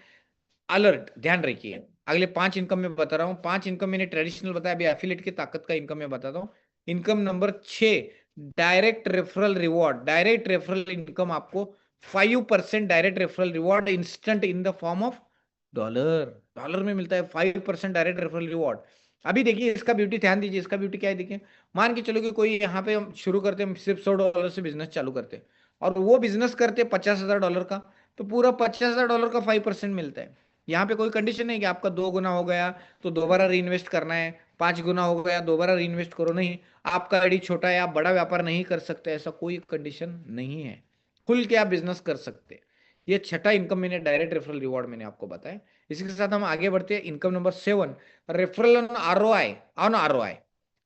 अलर्ट, ध्यान रखिए, अगले 5 इनकम में बता रहा हूं। 5 इनकम मैंने ट्रेडिशनल बताया, अभी एफिलिएट की ताकत का इनकम में बताता हूं। Income number 6, direct referral reward. Direct referral income आपको 5% direct referral reward instant in the form of dollar. Dollar में मिलता है 5% डायरेक्ट रेफरल रिवॉर्ड। अभी देखिए इसका ब्यूटी, ध्यान दीजिए, इसका ब्यूटी क्या है। देखिए, मान के चलो कि कोई यहाँ पे हम शुरू करते हैं, सिर्फ $100 से बिजनेस चालू करते हैं, और वो बिजनेस करते $50,000 का, तो पूरा $50,000 का 5% मिलता है। यहाँ पे कोई कंडीशन नहीं कि आपका 2 गुना हो गया तो दोबारा री इन्वेस्ट करना है, 5 गुना हो गया दोबारा री इन्वेस्ट करो, नहीं। आपका आईडी छोटा है, आप बड़ा व्यापार नहीं कर सकते, ऐसा कोई कंडीशन नहीं है, खुल के आप बिजनेस कर सकते। ये 6ठा इनकम मैंने, डायरेक्ट रेफरल रिवॉर्ड मैंने आपको बताया। इसी के साथ हम आगे बढ़ते हैं। Income number 7, referral on ROI. On ROI,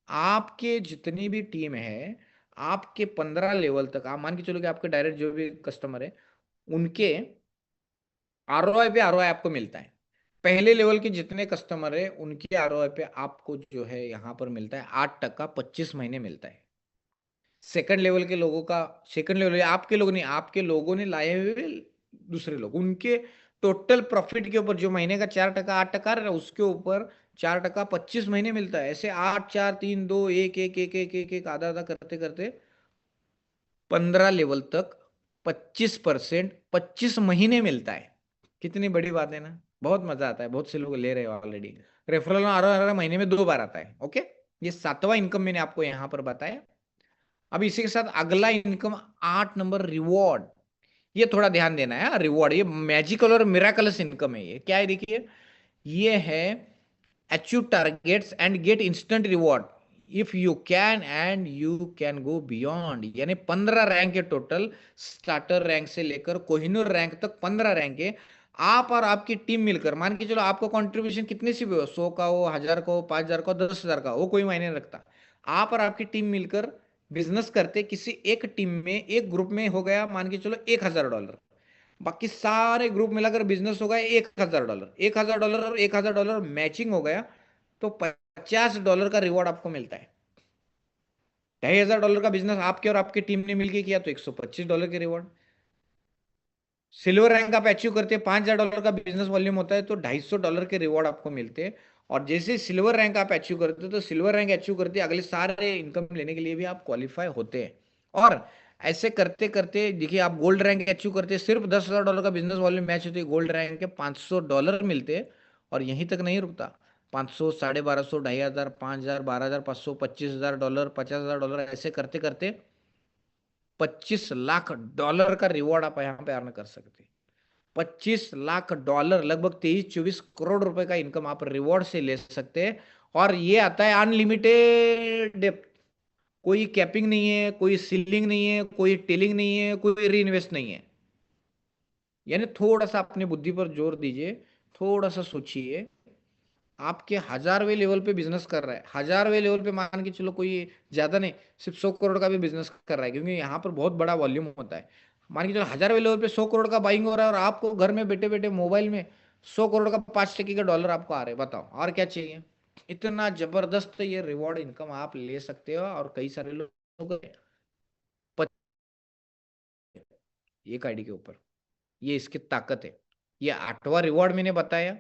आपके जितनी भी टीम है, आपके 15 लेवल तक, आप मान के चलो कि आपके डायरेक्ट जो भी कस्टमर है, उनके आरओआई पे आरओआई आपको मिलता है। पहले लेवल के जितने कस्टमर है उनके आरओआई पे आपको जो है यहाँ पर मिलता है 8%, 25 महीने मिलता है। सेकंड लेवल के लोगों का, सेकंड लेवल आपके लोग नहीं, आपके लोगों ने लाए हुए दूसरे लोग, उनके टोटल प्रॉफिट के ऊपर जो महीने का 4% 8% रहा उसके ऊपर 4% 25 महीने मिलता है। ऐसे 8 4 3 2 1 1 1 1 1 1 आधा आधा करते करते 15 लेवल तक 25% 25 महीने मिलता है। कितनी बड़ी बात है ना, बहुत मजा आता है। बहुत से लोग ले रहे हो ऑलरेडी। रेफरल 18 महीने में 2 बार आता है। ओके, ये 7वां इनकम मैंने आपको यहां पर बताया। अब इसी के साथ अगला इनकम 8 नंबर रिवॉर्ड। ये थोड़ा ध्यान देना है। रिवॉर्ड ये मैजिकल और मिराकलस इनकम है। ये क्या है देखिए, ये है achieve targets and get instant reward if you can and you can go beyond. यानी 15 रैंक है टोटल, स्टार्टर रैंक से लेकर कोहिनूर रैंक तक 15 रैंक है। आप और आपकी टीम मिलकर, मान के चलो आपका कंट्रीब्यूशन कितने से भी हो, 100 का हो, 1000 का हो, 5000 का हो, 10,000 का हो, वो कोई मायने नहीं रखता। आप और आपकी टीम मिलकर बिजनेस करते, किसी एक टीम में एक ग्रुप में हो गया मान के चलो $1000, बाकी सारे ग्रुप मिलाकर बिजनेस हो गया $1000, $1000 और $1000 मैचिंग हो गया तो $50 का रिवॉर्ड आपको मिलता है। $2500 का बिजनेस आपके और आपकी टीम ने मिलकर किया तो $125 के रिवॉर्ड। सिल्वर रैंक आप अचीव करते हैं, $5000 का बिजनेस वॉल्यूम होता है तो $250 के रिवॉर्ड आपको मिलते हैं। और जैसे सिल्वर रैंक आप अचीव करते हो तो सिल्वर रैंक अचीव करते अगले सारे इनकम लेने के लिए भी आप क्वालिफाई होते हैं। और ऐसे करते करते देखिए, आप गोल्ड रैंक अचीव करते हैं, सिर्फ $10,000 का बिजनेस वॉल्यूम मैच होती है, गोल्ड रैंक के $500 मिलते हैं। और यहीं तक नहीं रुकता, 500 1250 2500 5000 12500 $25,000 $50,000 ऐसे करते करते $25 लाख का रिवॉर्ड आप यहाँ पे अर्न कर सकते हैं। $25 लाख, लगभग 23-24 करोड़ रुपए का इनकम आप रिवॉर्ड से ले सकते हैं। और ये आता है अनलिमिटेड डेप्थ, कोई कैपिंग नहीं है, कोई सीलिंग नहीं है, कोई टेलिंग नहीं है, कोई री इन्वेस्ट नहीं है। यानी थोड़ा सा अपनी बुद्धि पर जोर दीजिए, थोड़ा सा सोचिए। आपके 1000वें लेवल पे बिजनेस कर रहा है, 1000वें लेवल पे मान के चलो कोई ज्यादा नहीं, सिर्फ 100 करोड़ का भी बिजनेस कर रहा है, क्योंकि यहाँ पर बहुत बड़ा वॉल्यूम होता है। मान के चलो 1000वें लेवल पे 100 करोड़ का बाइंग हो रहा है और आपको घर में बैठे बैठे मोबाइल में 100 करोड़ का 5% का डॉलर आपको आ रहे हैं। बताओ और क्या चाहिए। इतना जबरदस्त ये रिवॉर्ड इनकम आप ले सकते हो। और कई सारे लोग एक आईडी के ऊपर, ये इसकी ताकत है। ये 8वां रिवॉर्ड मैंने बताया।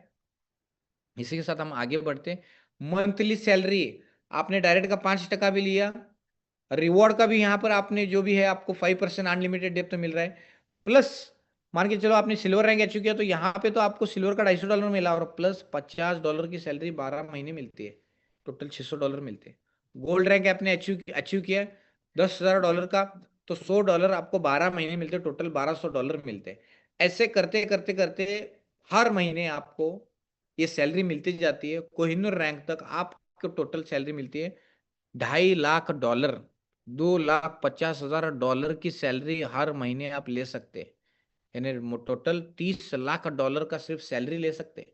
इसी के साथ हम आगे बढ़ते हैं। मंथली सैलरी आपने डायरेक्ट का 5% भी लिया, रिवॉर्ड का भी यहाँ पर आपने जो भी है आपको 5% अनलिमिटेड डेप्थ मिल रहा है। प्लस मान के चलो आपने सिल्वर रैंक अचीव किया तो यहाँ पे तो आपको सिल्वर का $250 मिला और प्लस $50 की सैलरी 12 महीने मिलती है, टोटल $600 मिलते हैं। गोल्ड रैंक आपने अचीव किया $10,000 का तो $100 आपको 12 महीने मिलते हैं, टोटल $1200 मिलते हैं। ऐसे करते करते करते हर महीने आपको ये सैलरी मिलती जाती है। कोहिनूर रैंक तक आपको टोटल सैलरी मिलती है $2.5 लाख, $2,50,000 की सैलरी हर महीने आप ले सकते हैं। यानी टोटल $30 लाख का सिर्फ सैलरी ले सकते हैं।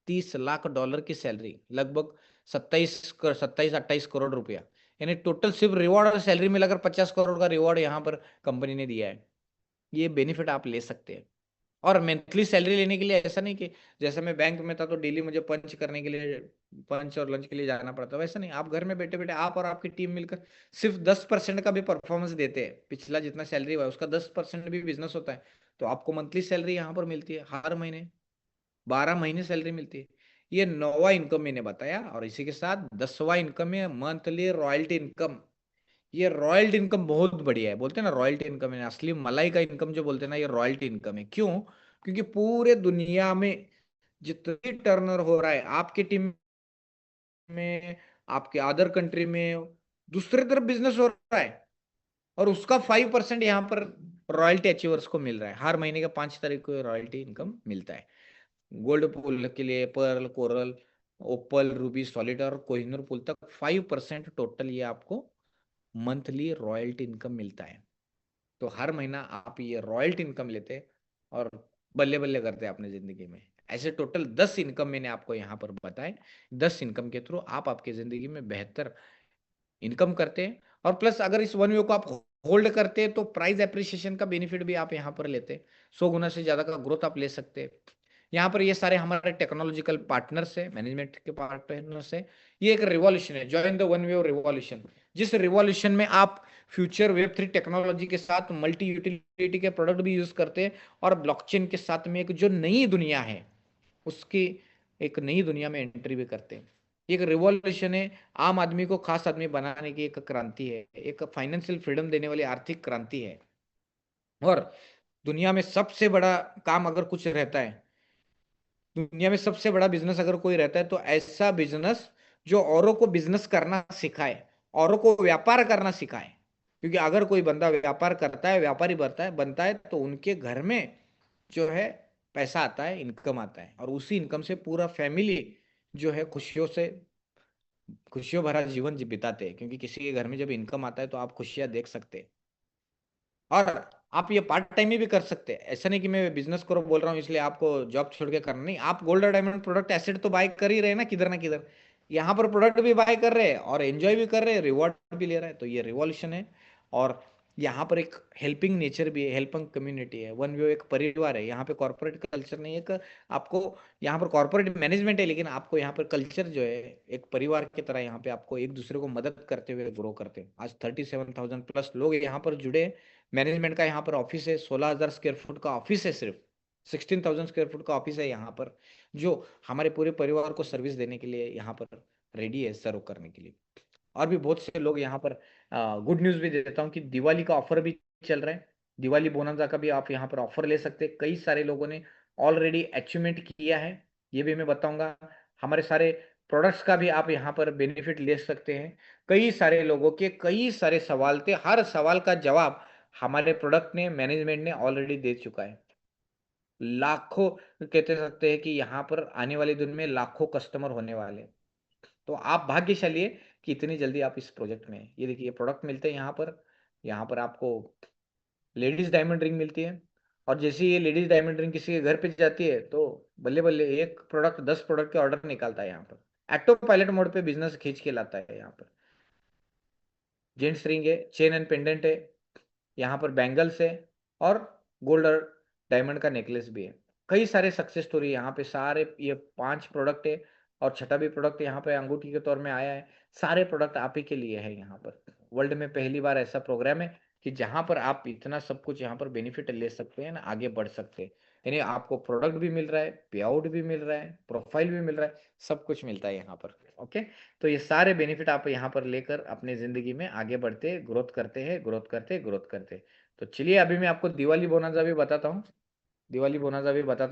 $30 लाख की सैलरी, लगभग 27-28 करोड़ रुपया। यानी टोटल सिर्फ रिवॉर्ड और सैलरी मिलाकर 50 करोड़ का रिवॉर्ड यहाँ पर कंपनी ने दिया है। ये बेनिफिट आप ले सकते हैं। और मंथली सैलरी लेने के लिए ऐसा नहीं कि जैसे मैं बैंक में था तो डेली मुझे पंच करने के लिए, पंच और लंच के लिए जाना पड़ता, वैसा नहीं। आप घर में बैठे बैठे आप और आपकी टीम मिलकर सिर्फ 10% का भी परफॉर्मेंस देते हैं, पिछला जितना सैलरी हुआ है उसका 10% भी बिजनेस होता है तो आपको मंथली सैलरी यहाँ पर मिलती है। हर महीने 12 महीने सैलरी मिलती है। ये 9वां इनकम मैंने बताया। और इसी के साथ 10वां इनकम है मंथली रॉयल्टी इनकम। ये रॉयल्टी इनकम बहुत बढ़िया है। बोलते हैं ना रॉयल्टी इनकम है, असली मलाई का इनकम जो बोलते हैं ना, ये रॉयल्टी इनकम है। क्यों? क्योंकि पूरे दुनिया में जितनी टर्नओवर हो रहा है आपकी टीम में, आपके अदर कंट्री में, दूसरे तरफ बिजनेस हो रहा है और उसका 5% यहाँ पर रॉयल्टी अचीवर्स को मिल रहा है। हर महीने का 5 तारीख को रॉयल्टी इनकम मिलता है। गोल्ड पूल के लिए पर्ल, कोरल, ओपल, रूबी, सॉलिड और कोहिनूर पूल तक 5% टोटल ये आपको मंथली रॉयल्टी इनकम मिलता है। तो हर महीना आप ये रॉयल्टी इनकम लेते और बल्ले बल्ले करते हैं अपनी जिंदगी में। ऐसे टोटल 10 इनकम मैंने आपको यहाँ पर बताए। 10 इनकम के थ्रू आप आपकी जिंदगी में बेहतर इनकम करते हैं। और प्लस अगर इस 1 वे को आप होल्ड करते हैं तो प्राइस एप्रिसिएशन का बेनिफिट भी आप यहाँ पर लेते हैं। 100 गुना से ज्यादा का ग्रोथ आप ले सकते हैं। यहाँ पर ये सारे हमारे टेक्नोलॉजिकल पार्टनर्स है, मैनेजमेंट के पार्टनर्स है। ये एक रिवॉल्यूशन है, जॉइन द 1 वे रिवॉल्यूशन। जिस रिवॉल्यूशन में आप फ्यूचर वेब 3 टेक्नोलॉजी के साथ मल्टी यूटिलिटी के प्रोडक्ट भी यूज करते हैं, और ब्लॉकचेन के साथ में एक जो नई दुनिया है उसकी एक नई दुनिया में एंट्री भी करते हैं। एक रिवॉल्यूशन है, आम आदमी को खास आदमी बनाने की एक क्रांति है, एक फाइनेंशियल फ्रीडम देने वाली आर्थिक क्रांति है। और दुनिया में सबसे बड़ा काम अगर कुछ रहता है, दुनिया में सबसे बड़ा बिजनेस अगर कोई रहता है, तो ऐसा बिजनेस जो औरों को बिजनेस करना सिखाए, औरों को व्यापार करना सिखाए। क्योंकि अगर कोई बंदा व्यापार करता है, व्यापारी बनता है तो उनके घर में जो है पैसा आता है, इनकम आता है, और उसी इनकम से पूरा फैमिली जो है खुशियों भरा जीवन बिताते हैं। क्योंकि किसी के घर में जब इनकम आता है तो आप खुशियां देख सकते हैं। और आप ये पार्ट टाइम में भी कर सकते हैं। ऐसा नहीं कि मैं बिजनेस करो बोल रहा हूँ इसलिए आपको जॉब छोड़ के करना नहीं। आप गोल्ड और डायमंड प्रोडक्ट एसेट तो बाय कर ही रहे हैं ना किधर। यहाँ पर प्रोडक्ट भी बाय कर रहे हैं और एंजॉय भी कर रहे हैं, रिवॉर्ड भी ले रहे हैं। तो ये रिवॉल्यूशन है। और यहाँ पर एक हेल्पिंग नेचर भी है, हेल्पिंग कम्युनिटी है। वन व्यू एक परिवार है। यहाँ पे कॉर्पोरेट कल्चर नहीं, एक आपको यहाँ पर कॉर्पोरेट मैनेजमेंट है, लेकिन आपको यहाँ पर कल्चर जो है एक परिवार की तरह, यहाँ पे आपको एक दूसरे को मदद करते हुए ग्रो करते हैं। आज 37,000 प्लस लोग यहाँ पर जुड़े। मैनेजमेंट का यहाँ पर ऑफिस है, 16,000 स्क्वायर फुट का ऑफिस है, सिर्फ 16,000 स्क्वायर फुट का ऑफिस है यहाँ पर, जो हमारे पूरे परिवार को सर्विस देने के लिए यहाँ पर रेडी है, सर्व करने के लिए। और भी बहुत से लोग यहाँ पर गुड न्यूज भी देता हूँ कि दिवाली का ऑफर भी चल रहा है। दिवाली बोनंजा का भी आप यहाँ पर ऑफर ले सकते हैं। कई सारे लोगों ने ऑलरेडी अचीवमेंट किया है, ये भी मैं बताऊंगा। हमारे सारे प्रोडक्ट्स का भी आप यहाँ पर बेनिफिट ले सकते हैं। कई सारे लोगों के कई सारे सवाल थे, हर सवाल का जवाब हमारे प्रोडक्ट ने, मैनेजमेंट ने ऑलरेडी दे चुका है। लाखों कहते सकते हैं कि यहाँ पर आने वाले दिन में लाखों कस्टमर होने वाले। तो आप भाग्यशाली है कि इतनी जल्दी आप इस प्रोजेक्ट में, ये देखिए ये प्रोडक्ट मिलते हैं यहाँ पर आपको लेडीज डायमंड रिंग मिलती है। और जैसे ये लेडीज डायमंड रिंग किसी के घर पे जाती है तो बल्ले बल्ले एक प्रोडक्ट 10 प्रोडक्ट के ऑर्डर निकालता है। यहाँ पर ऑटो पायलट मोड पे बिजनेस खींच के लाता है। यहाँ पर जेंट्स रिंग है, चेन एंड पेंडेंट है, यहाँ पर बैंगल्स है, और गोल्ड और डायमंड का नेकलेस भी है। कई सारे सक्सेस स्टोरी यहाँ पे, सारे ये 5 प्रोडक्ट है और छठा भी प्रोडक्ट यहाँ पे अंगूठी के तौर में आया है। सारे प्रोडक्ट आप ही के लिए है। यहाँ पर वर्ल्ड में पहली बार ऐसा प्रोग्राम है कि जहाँ पर आप इतना सब कुछ यहाँ पर बेनिफिट ले सकते हैं ना, आगे बढ़ सकते हैं। यानी आपको प्रोडक्ट भी मिल रहा है, पे आउट भी मिल रहा है, प्रोफाइल भी मिल रहा है, सब कुछ मिलता है यहाँ पर। ओके, तो ये सारे बेनिफिट आप यहाँ पर लेकर अपने जिंदगी में आगे बढ़ते, ग्रोथ करते। तो चलिए अभी मैं आपको दिवाली बोनांजा भी बताता हूँ।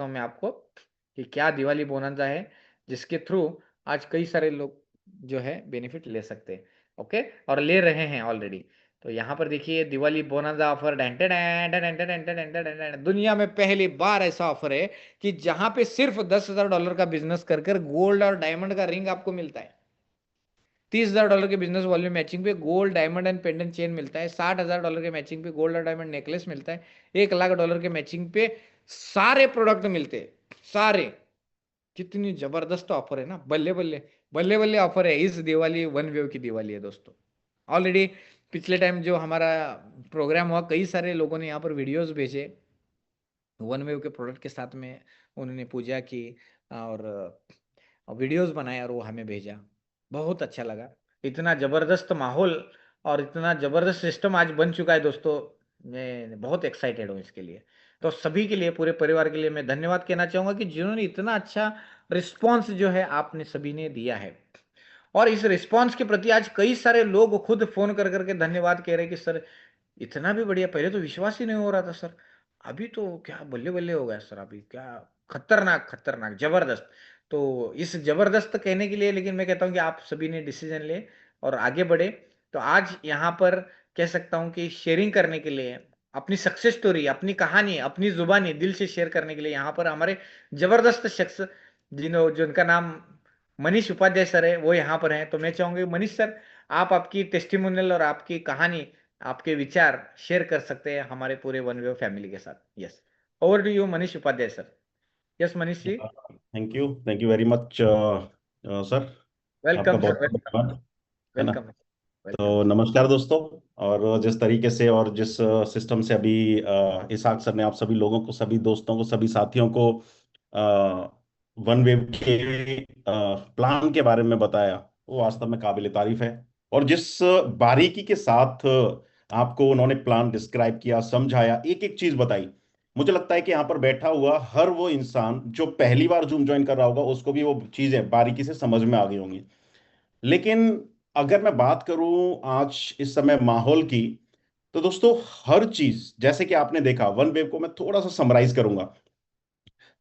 मैं आपको कि क्या दिवाली बोनांजा है, जिसके थ्रू आज कई सारे लोग जो है बेनिफिट ले सकते हैं। ओके, और ले रहे हैं ऑलरेडी। तो यहाँ पर देखिए दिवाली बोनांजा ऑफर, दुनिया में पहली बार ऐसा ऑफर है कि जहां पे सिर्फ $10,000 का बिजनेस कर गोल्ड और डायमंड का रिंग आपको मिलता है। $30,000 के बिजनेस वॉल्यूम मैचिंग पे gold diamond and pendant chain मिलता है। $60,000 के मैचिंग पे गोल्ड और डायमंड नेकलेस मिलता है। $1,00,000 के मैचिंग पे सारे प्रोडक्ट मिलते हैं, सारे। कितनी जबरदस्त ऑफर है ना, बल्ले बल्ले ऑफर है इस दिवाली। वन वेव की दिवाली है दोस्तों। ऑलरेडी पिछले टाइम जो हमारा प्रोग्राम हुआ, कई सारे लोगों ने यहाँ पर वीडियोस भेजे वन वेव के प्रोडक्ट के साथ में, उन्होंने पूजा की और वीडियोस बनाए और वो हमें भेजा। बहुत अच्छा लगा। इतना जबरदस्त माहौल और इतना जबरदस्त सिस्टम आज बन चुका है दोस्तों। मैं बहुत एक्साइटेड हूँ इसके लिए। तो सभी के लिए, पूरे परिवार के लिए मैं धन्यवाद कहना चाहूंगा कि जिन्होंने इतना अच्छा रिस्पॉन्स जो है आपने सभी ने दिया है। और इस रिस्पॉन्स के प्रति आज कई सारे लोग खुद फोन कर करके धन्यवाद कह रहे हैं कि सर इतना भी बढ़िया, पहले तो विश्वास ही नहीं हो रहा था सर, अभी तो क्या बल्ले बल्ले हो गया सर, अभी क्या खतरनाक जबरदस्त। तो इस जबरदस्त कहने के लिए लेकिन मैं कहता हूं कि आप सभी ने डिसीजन ले और आगे बढ़े। तो आज यहाँ पर कह सकता हूं कि शेयरिंग करने के लिए, अपनी सक्सेस स्टोरी, अपनी कहानी, अपनी जुबानी दिल से शेयर करने के लिए यहाँ पर हमारे जबरदस्त शख्स जिनका नाम मनीष उपाध्याय सर है, वो यहाँ पर हैं। तो मैं चाहूंगी मनीष सर, आप आपकी टेस्टिमोनियल और आपकी कहानी, आपके विचार शेयर कर सकते हैं हमारे पूरे वन वेव फैमिली के साथ। Yes, over to you Manish Upadhyay sir. Yes Manish ji. Thank you very much sir. Welcome बहुत सर, धन्यवाद, है ना। वेलकम। तो नमस्कार दोस्तों। और जिस तरीके से और जिस सिस्टम से अभी इसाक सर ने आप सभी लोगों को, सभी दोस्तों को, सभी साथियों को वन वेव के प्लान के बारे में बताया, वो वास्तव में काबिल तारीफ है। और जिस बारीकी के साथ आपको उन्होंने प्लान डिस्क्राइब किया, समझाया, एक एक चीज बताई। मुझे लगता है कि यहाँ पर बैठा हुआ हर वो इंसान जो पहली बार जूम ज्वाइन कर रहा होगा, उसको भी वो चीजें बारीकी से समझ में आ गई होंगी। लेकिन अगर मैं बात करूं आज इस समय माहौल की, तो दोस्तों हर चीज, जैसे कि आपने देखा, वन वेव को मैं थोड़ा सा समराइज करूंगा,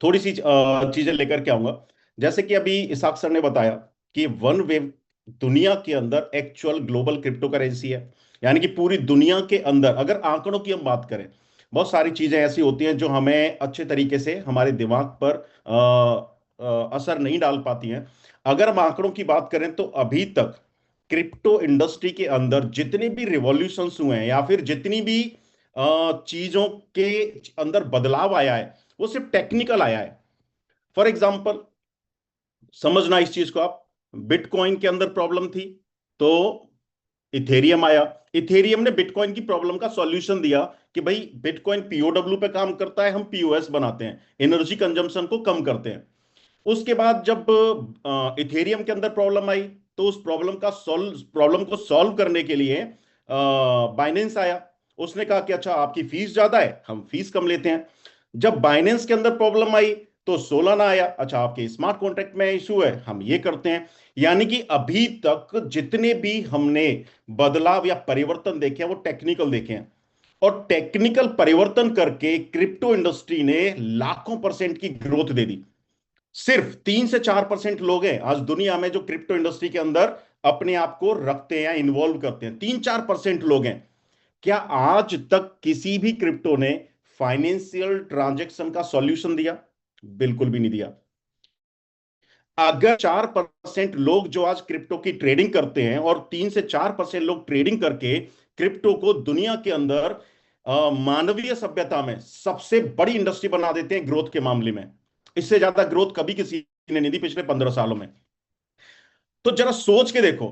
थोड़ी सी चीजें लेकर के आऊंगा। जैसे कि अभी इसाक सर ने बताया कि वन वेव दुनिया के अंदर एक्चुअल ग्लोबल क्रिप्टो करेंसी है। यानी कि पूरी दुनिया के अंदर अगर आंकड़ों की हम बात करें, बहुत सारी चीजें ऐसी होती हैं जो हमें अच्छे तरीके से हमारे दिमाग पर असर नहीं डाल पाती हैं। अगर हम आंकड़ों की बात करें तो अभी तक क्रिप्टो इंडस्ट्री के अंदर जितने भी रिवॉल्यूशंस हुए हैं या फिर जितनी भी चीजों के अंदर बदलाव आया है, वो सिर्फ टेक्निकल आया है। फॉर एग्जाम्पल, समझना इस चीज को आप, बिटकॉइन के अंदर प्रॉब्लम थी तो इथेरियम आया। इथेरियम ने बिटकॉइन की प्रॉब्लम का सॉल्यूशन दिया कि भाई बिटकॉइन पीओडब्ल्यू पे काम करता है, हम पीओएस बनाते हैं, एनर्जी कंजम्पशन को कम करते हैं। उसके बाद जब इथेरियम के अंदर प्रॉब्लम आई तो उस प्रॉब्लम को सॉल्व करने के लिए बाइनेंस आया। उसने कहा कि अच्छा आपकी फीस ज्यादा है, हम फीस कम लेते हैं। जब बाइनेंस के अंदर प्रॉब्लम आई तो सोलाना आया, अच्छा आपके स्मार्ट कॉन्ट्रैक्ट में इशू है, हम ये करते हैं। यानी कि अभी तक जितने भी हमने बदलाव या परिवर्तन देखे हैं वो टेक्निकल देखे हैं, और टेक्निकल परिवर्तन करके क्रिप्टो इंडस्ट्री ने लाखों % की ग्रोथ दे दी। सिर्फ 3 से 4% लोग हैं आज दुनिया में जो क्रिप्टो इंडस्ट्री के अंदर अपने आप को रखते हैं या इन्वॉल्व करते हैं, 3-4% लोग हैं। क्या आज तक किसी भी क्रिप्टो ने फाइनेंशियल ट्रांजैक्शन का सॉल्यूशन दिया? बिल्कुल भी नहीं दिया। अगर 4% लोग जो आज क्रिप्टो की ट्रेडिंग करते हैं और 3 से 4% लोग ट्रेडिंग करके क्रिप्टो को दुनिया के अंदर मानवीय सभ्यता में सबसे बड़ी इंडस्ट्री बना देते हैं ग्रोथ के मामले में, इससे ज्यादा ग्रोथ कभी किसी ने नहीं दी पिछले 15 सालों में। तो जरा सोच के देखो,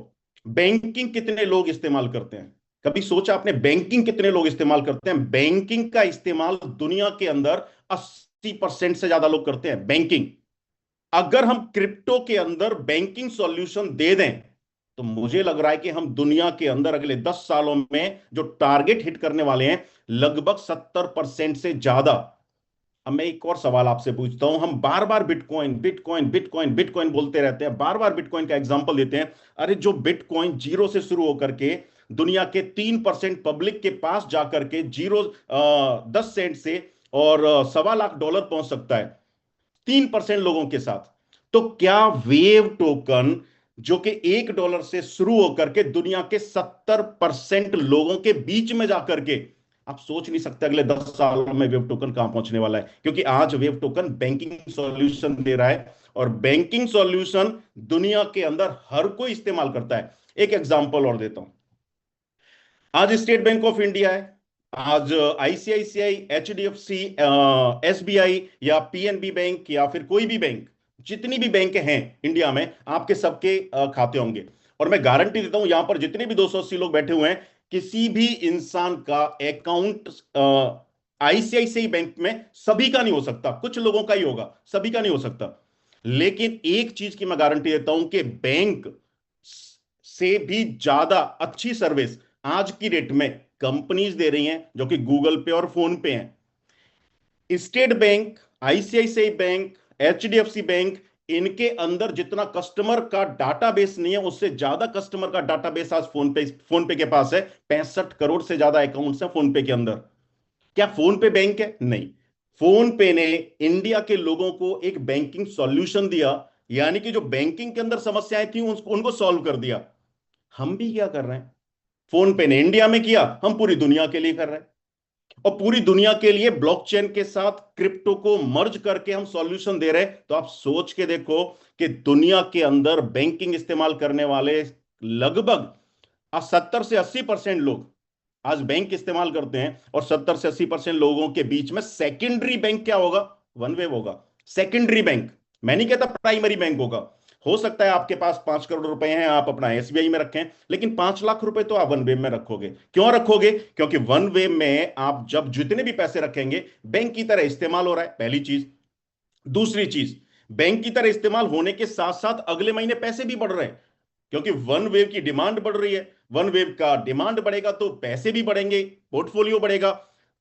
बैंकिंग कितने लोग इस्तेमाल करते हैं? कभी सोचा आपने बैंकिंग कितने लोग इस्तेमाल करते हैं? बैंकिंग का इस्तेमाल दुनिया के अंदर 80% से ज्यादा लोग करते हैं बैंकिंग। अगर हम क्रिप्टो के अंदर बैंकिंग सॉल्यूशन दे दें तो मुझे लग रहा है कि हम दुनिया के अंदर अगले 10 सालों में जो टारगेट हिट करने वाले हैं लगभग 70% से ज्यादा। अब मैं एक और सवाल आपसे पूछता हूं, हम बार बार बिटकॉइन बिटकॉइन बिटकॉइन बिटकॉइन बोलते रहते हैं, बार बार बिटकॉइन का एग्जांपल देते हैं। अरे जो बिटकॉइन 0 से शुरू होकर के दुनिया के 3% पब्लिक के पास जाकर के 10 सेंट से और $1.25 लाख पहुंच सकता है 3% लोगों के साथ, तो क्या वेव टोकन जो कि $1 से शुरू होकर के दुनिया के 70% लोगों के बीच में जाकर के, आप सोच नहीं सकते अगले 10 सालों में वेव टोकन कहां पहुंचने वाला है। क्योंकि आज वेव टोकन बैंकिंग सॉल्यूशन दे रहा है और बैंकिंग सॉल्यूशन दुनिया के अंदर हर कोई इस्तेमाल करता है। एक एग्जांपल और देता हूं, आज स्टेट बैंक ऑफ इंडिया है, आज आईसीआईसीआई, एचडीएफसी, एसबीआई या पीएनबी बैंक या फिर कोई भी बैंक, जितनी भी बैंक हैं इंडिया में आपके सबके खाते होंगे। और मैं गारंटी देता हूं यहां पर जितने भी 280 लोग बैठे हुए हैं, किसी भी इंसान का अकाउंट आईसीआईसीआई बैंक में सभी का नहीं हो सकता, कुछ लोगों का ही होगा, सभी का नहीं हो सकता। लेकिन एक चीज की मैं गारंटी देता हूं कि बैंक से भी ज्यादा अच्छी सर्विस आज की डेट में कंपनीज दे रही हैं जो कि गूगल पे और फोन पे हैं। State bank, ICICI bank, HDFC bank, इनके अंदर जितना कस्टमर का डाटाबेस नहीं है उससे ज्यादा कस्टमर का डाटाबेस आज फोन पे के पास है। 65 करोड़ से ज्यादा अकाउंट्स हैं फोन पे के अंदर। क्या फोन पे बैंक है? नहीं। फोन पे ने इंडिया के लोगों को एक बैंकिंग सॉल्यूशन दिया, यानी कि जो बैंकिंग के अंदर समस्याएं थी उनको सॉल्व कर दिया। हम भी क्या कर रहे हैं? फोन पे ने इंडिया में किया, हम पूरी दुनिया के लिए कर रहे हैं, और पूरी दुनिया के लिए ब्लॉकचेन के साथ क्रिप्टो को मर्ज करके हम सॉल्यूशन दे रहे हैं। तो आप सोच के देखो कि दुनिया के अंदर बैंकिंग इस्तेमाल करने वाले लगभग 70 से 80% लोग आज बैंक इस्तेमाल करते हैं, और 70 से 80% लोगों के बीच में सेकेंडरी बैंक क्या होगा? वन वेव होगा। सेकेंडरी बैंक, मैं नहीं कहता प्राइमरी बैंक होगा। हो सकता है आपके पास 5 करोड़ रुपए हैं, आप अपना एसबीआई में रखें, लेकिन 5 लाख रुपए तो आप वन वेव में रखोगे। क्यों रखोगे? क्योंकि वन वेव में आप जब जितने भी पैसे रखेंगे बैंक की तरह इस्तेमाल हो रहा है, पहली चीज। दूसरी चीज, बैंक की तरह इस्तेमाल होने के साथ साथ अगले महीने पैसे भी बढ़ रहे हैं, क्योंकि वन वेव की डिमांड बढ़ रही है। वन वेव का डिमांड बढ़ेगा तो पैसे भी बढ़ेंगे, पोर्टफोलियो बढ़ेगा।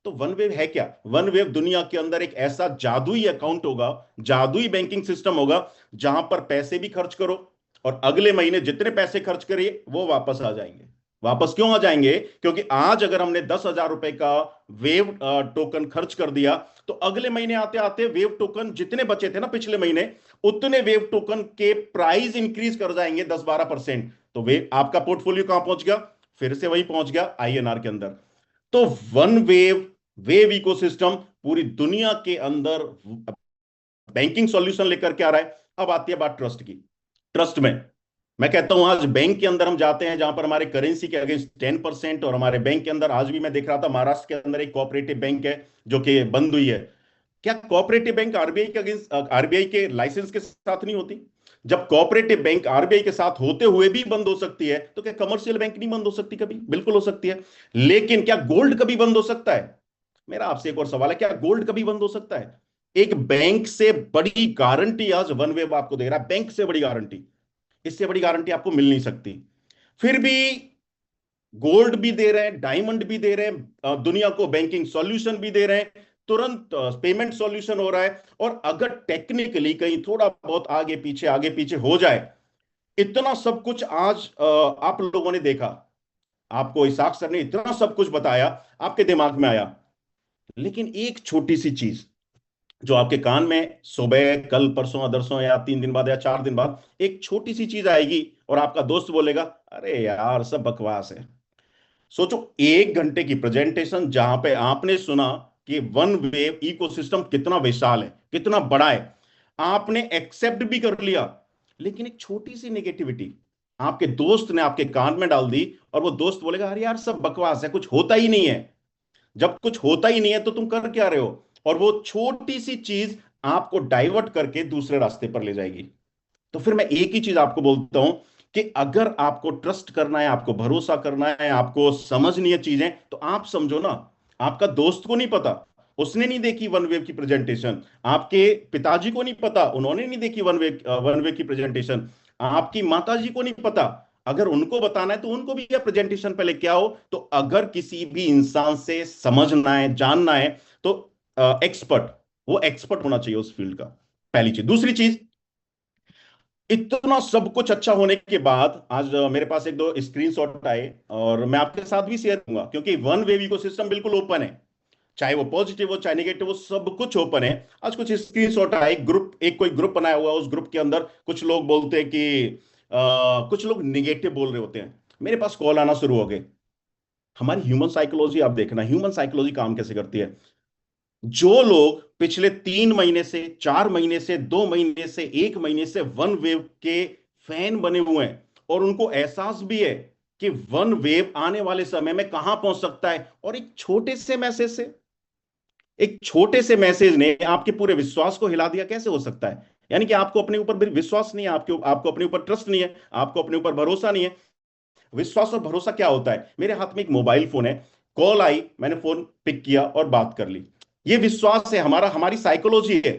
तो वन वेव है क्या? वन वेव दुनिया के अंदर एक ऐसा जादुई अकाउंट होगा, जादुई बैंकिंग सिस्टम होगा, जहां पर पैसे भी खर्च करो और अगले महीने जितने पैसे खर्च करिए वो वापस आ जाएंगे। वापस क्यों आ जाएंगे? क्योंकि आज अगर हमने 10,000 रुपए का वेव टोकन खर्च कर दिया, तो अगले महीने आते आते वेव टोकन जितने बचे थे ना पिछले महीने, उतने वेव टोकन के प्राइस इंक्रीज कर जाएंगे 10-12%। तो वे आपका पोर्टफोलियो कहां पहुंच गया? फिर से वही पहुंच गया, आईएनआर के अंदर। तो वन वेव इकोसिस्टम पूरी दुनिया के अंदर बैंकिंग सॉल्यूशन लेकर के आ रहा है। अब आती है बात ट्रस्ट की। ट्रस्ट में मैं कहता हूं, आज बैंक के अंदर हम जाते हैं जहां पर हमारे करेंसी के अगेंस्ट 10%, और हमारे बैंक के अंदर आज भी मैं देख रहा था महाराष्ट्र के अंदर एक कोऑपरेटिव बैंक है जो कि बंद हुई है। क्या कोऑपरेटिव बैंक आरबीआई के अगेंस्ट, आरबीआई के लाइसेंस के साथ नहीं होती? जब कोऑपरेटिव बैंक आरबीआई के साथ होते हुए भी बंद हो सकती है, तो क्या कमर्शियल बैंक नहीं बंद हो सकती? कभी बिल्कुल हो सकती है। लेकिन क्या गोल्ड कभी बंद हो सकता है? मेरा आपसे एक और सवाल है, क्या गोल्ड कभी बंद हो सकता है? एक बैंक से बड़ी गारंटी आज वन वेव आपको दे रहा है, बैंक से बड़ी गारंटी। इससे बड़ी गारंटी आपको मिल नहीं सकती। फिर भी गोल्ड भी दे रहे हैं, डायमंड भी दे रहे हैं, दुनिया को बैंकिंग सॉल्यूशन भी दे रहे हैं, तुरंत पेमेंट सॉल्यूशन हो रहा है। और अगर टेक्निकली कहीं थोड़ा बहुत आगे पीछे हो जाए, इतना सब कुछ आज आप लोगों ने देखा, आपको इसाक सर ने इतना सब कुछ बताया, आपके दिमाग में आया। लेकिन एक छोटी सी चीज जो आपके कान में सुबह, कल, परसों, अदरसों, या 3 दिन बाद या 4 दिन बाद एक छोटी सी चीज आएगी और आपका दोस्त बोलेगा, अरे यार सब बकवास है। सोचो, 1 घंटे की प्रेजेंटेशन जहां पे आपने सुना कि वन वेव इकोसिस्टम कितना विशाल है, कितना बड़ा है, आपने एक्सेप्ट भी कर लिया। लेकिन एक छोटी सी नेगेटिविटी आपके दोस्त ने आपके कान में डाल दी, और वो दोस्त बोलेगा, अरे यार सब बकवास है, कुछ होता ही नहीं है। जब कुछ होता ही नहीं है तो तुम कर क्या रहे हो? और वो छोटी सी चीज आपको डाइवर्ट करके दूसरे रास्ते पर ले जाएगी। तो फिर मैं एक ही चीज आपको बोलता हूं कि अगर आपको ट्रस्ट करना है, आपको भरोसा करना है, आपको समझनी है चीजें, तो आप समझो ना, आपका दोस्त को नहीं पता, उसने नहीं देखी वन वेव की प्रेजेंटेशन, आपके पिताजी को नहीं पता, उन्होंने नहीं देखी वन वेव की प्रेजेंटेशन, आपकी माताजी को नहीं पता, अगर उनको बताना है तो उनको भी यह प्रेजेंटेशन पहले क्या हो। तो अगर किसी भी इंसान से समझना है, जानना है, तो एक्सपर्ट, वो एक्सपर्ट होना चाहिए उस फील्ड का, पहली चीज। दूसरी चीज, इतना सब कुछ अच्छा होने के बाद आज मेरे पास 1-2 स्क्रीनशॉट आए और मैं आपके साथ भी शेयर करूंगा, क्योंकि वन वेव इकोसिस्टम बिल्कुल ओपन है, चाहे वो पॉजिटिव हो चाहे नेगेटिव हो, सब कुछ ओपन है। आज कुछ स्क्रीनशॉट आए, कोई ग्रुप बनाया हुआ है, उस ग्रुप के अंदर कुछ लोग बोलते हैं कि कुछ लोग निगेटिव बोल रहे होते हैं। मेरे पास कॉल आना शुरू हो गए। हमारी ह्यूमन साइकोलॉजी आप देखना, ह्यूमन साइकोलॉजी काम कैसे करती है। जो लोग पिछले 3 महीने से, 4 महीने से, 2 महीने से, 1 महीने से वन वेव के फैन बने हुए हैं, और उनको एहसास भी है कि वन वेव आने वाले समय में कहां पहुंच सकता है, और एक छोटे से मैसेज ने आपके पूरे विश्वास को हिला दिया, कैसे हो सकता है? यानी कि आपको अपने ऊपर विश्वास नहीं है, आपको अपने ऊपर ट्रस्ट नहीं है, आपको अपने ऊपर भरोसा नहीं है। विश्वास और भरोसा क्या होता है? मेरे हाथ में एक मोबाइल फोन है, कॉल आई, मैंने फोन पिक किया और बात कर ली, ये विश्वास है, हमारी साइकोलॉजी है।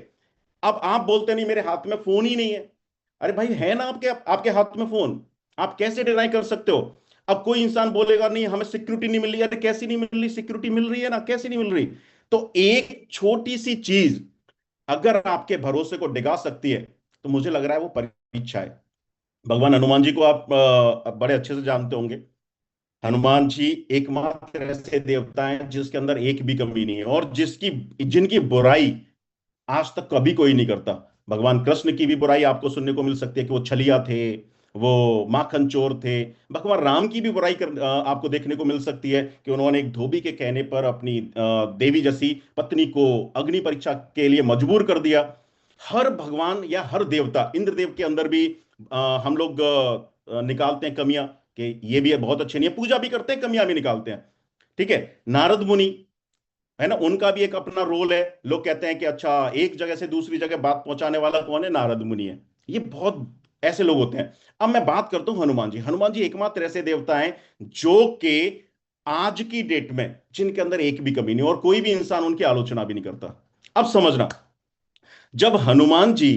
अब आप बोलते नहीं मेरे हाथ में फोन ही नहीं है। अरे भाई है ना आपके हाथ में फोन, आप कैसे डिनाई कर सकते हो? अब कोई इंसान बोलेगा नहीं हमें सिक्योरिटी नहीं मिल रही। अरे कैसी नहीं मिल रही? सिक्योरिटी मिल रही है ना, कैसी नहीं मिल रही? तो एक छोटी सी चीज अगर आपके भरोसे को डिगा सकती है, तो मुझे लग रहा है वो परीक्षा है। भगवान हनुमान जी को आप बड़े अच्छे से जानते होंगे। हनुमान जी एकमात्र ऐसे देवता हैं जिसके अंदर एक भी कमी नहीं है, और जिनकी बुराई आज तक कभी कोई नहीं करता। भगवान कृष्ण की भी बुराई आपको सुनने को मिल सकती है कि वो छलिया थे, वो माखन चोर थे। भगवान राम की भी बुराई आपको देखने को मिल सकती है कि उन्होंने एक धोबी के कहने पर अपनी देवी जैसी पत्नी को अग्नि परीक्षा के लिए मजबूर कर दिया। हर भगवान या हर देवता, इंद्रदेव के अंदर भी हम लोग निकालते हैं कमियां कि ये भी बहुत अच्छे नहीं है, पूजा भी करते हैं, कमियां भी निकालते हैं। ठीक है, नारद मुनि है ना, उनका भी एक अपना रोल है। लोग कहते हैं कि अच्छा एक जगह से दूसरी जगह बात पहुंचाने वाला कौन है? नारद मुनि है। ये बहुत ऐसे लोग होते हैं। अब मैं बात करता हूं हनुमान जी। हनुमान जी एकमात्र ऐसे देवता हैं जो कि आज की डेट में जिनके अंदर एक भी कमी नहीं, और कोई भी इंसान उनकी आलोचना भी नहीं करता। अब समझना, जब हनुमान जी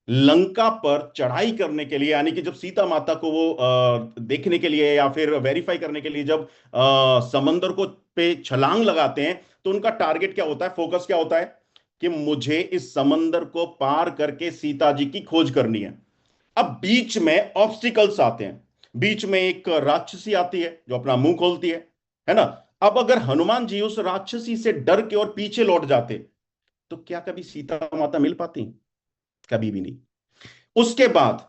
लंका पर चढ़ाई करने के लिए, यानी कि जब सीता माता को वो देखने के लिए या फिर वेरीफाई करने के लिए जब समंदर को पे छलांग लगाते हैं, तो उनका टारगेट क्या होता है, फोकस क्या होता है कि मुझे इस समंदर को पार करके सीता जी की खोज करनी है। अब बीच में ऑब्स्टिकल्स आते हैं, बीच में एक राक्षसी आती है जो अपना मुंह खोलती है ना। अब अगर हनुमान जी उस राक्षसी से डर के और पीछे लौट जाते, तो क्या कभी सीता माता मिल पाती? कभी भी नहीं। उसके बाद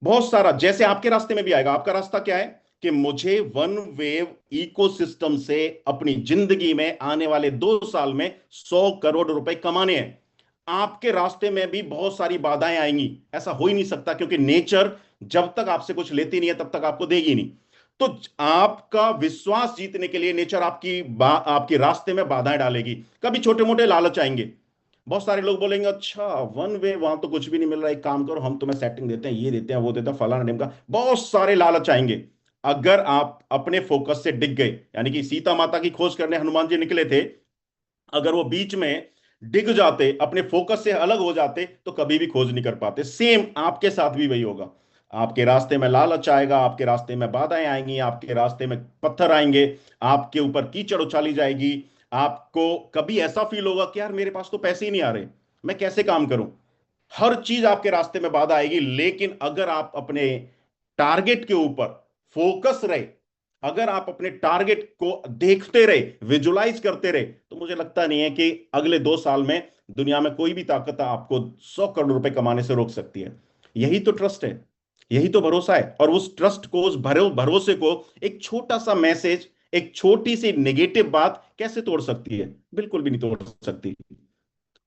बहुत सारा, जैसे आपके रास्ते में भी आएगा, आपका रास्ता क्या है कि मुझे वन वेव इकोसिस्टम से अपनी जिंदगी में आने वाले 2 साल में 100 करोड़ रुपए कमाने हैं। आपके रास्ते में भी बहुत सारी बाधाएं आएंगी, ऐसा हो ही नहीं सकता, क्योंकि नेचर जब तक आपसे कुछ लेती नहीं है तब तक आपको देगी नहीं। तो आपका विश्वास जीतने के लिए नेचर आपके रास्ते में बाधाएं डालेगी। कभी छोटे मोटे लालच आएंगे, बहुत सारे लोग बोलेंगे अच्छा वन वे, वहां तो कुछ भी नहीं मिल रहा है, एक काम करो हम तुम्हें सेटिंग देते हैं, ये देते हैं, वो देते हैं, फलाना ढिमका, बहुत सारे लालच आएंगे। अगर आप अपने फोकस से डिग गए, यानी कि सीता माता की खोज करने हनुमान जी निकले थे, अगर वो बीच में डिग जाते, अपने फोकस से अलग हो जाते, तो कभी भी खोज नहीं कर पाते। सेम आपके साथ भी वही होगा। आपके रास्ते में लालच आएगा, आपके रास्ते में बाधाएं आएंगी, आपके रास्ते में पत्थर आएंगे, आपके ऊपर कीचड़ उछाली जाएगी। आपको कभी ऐसा फील होगा कि यार मेरे पास तो पैसे ही नहीं आ रहे, मैं कैसे काम करूं। हर चीज आपके रास्ते में बाधा आएगी, लेकिन अगर आप अपने टारगेट के ऊपर फोकस रहे, अगर आप अपने टारगेट को देखते रहे, विजुलाइज करते रहे, तो मुझे लगता नहीं है कि अगले 2 साल में दुनिया में कोई भी ताकत आपको 100 करोड़ रुपए कमाने से रोक सकती है। यही तो ट्रस्ट है, यही तो भरोसा है। और उस ट्रस्ट को, उस भरोसे को एक छोटा सा मैसेज, एक छोटी सी नेगेटिव बात कैसे तोड़ सकती है? बिल्कुल भी नहीं तोड़ सकती।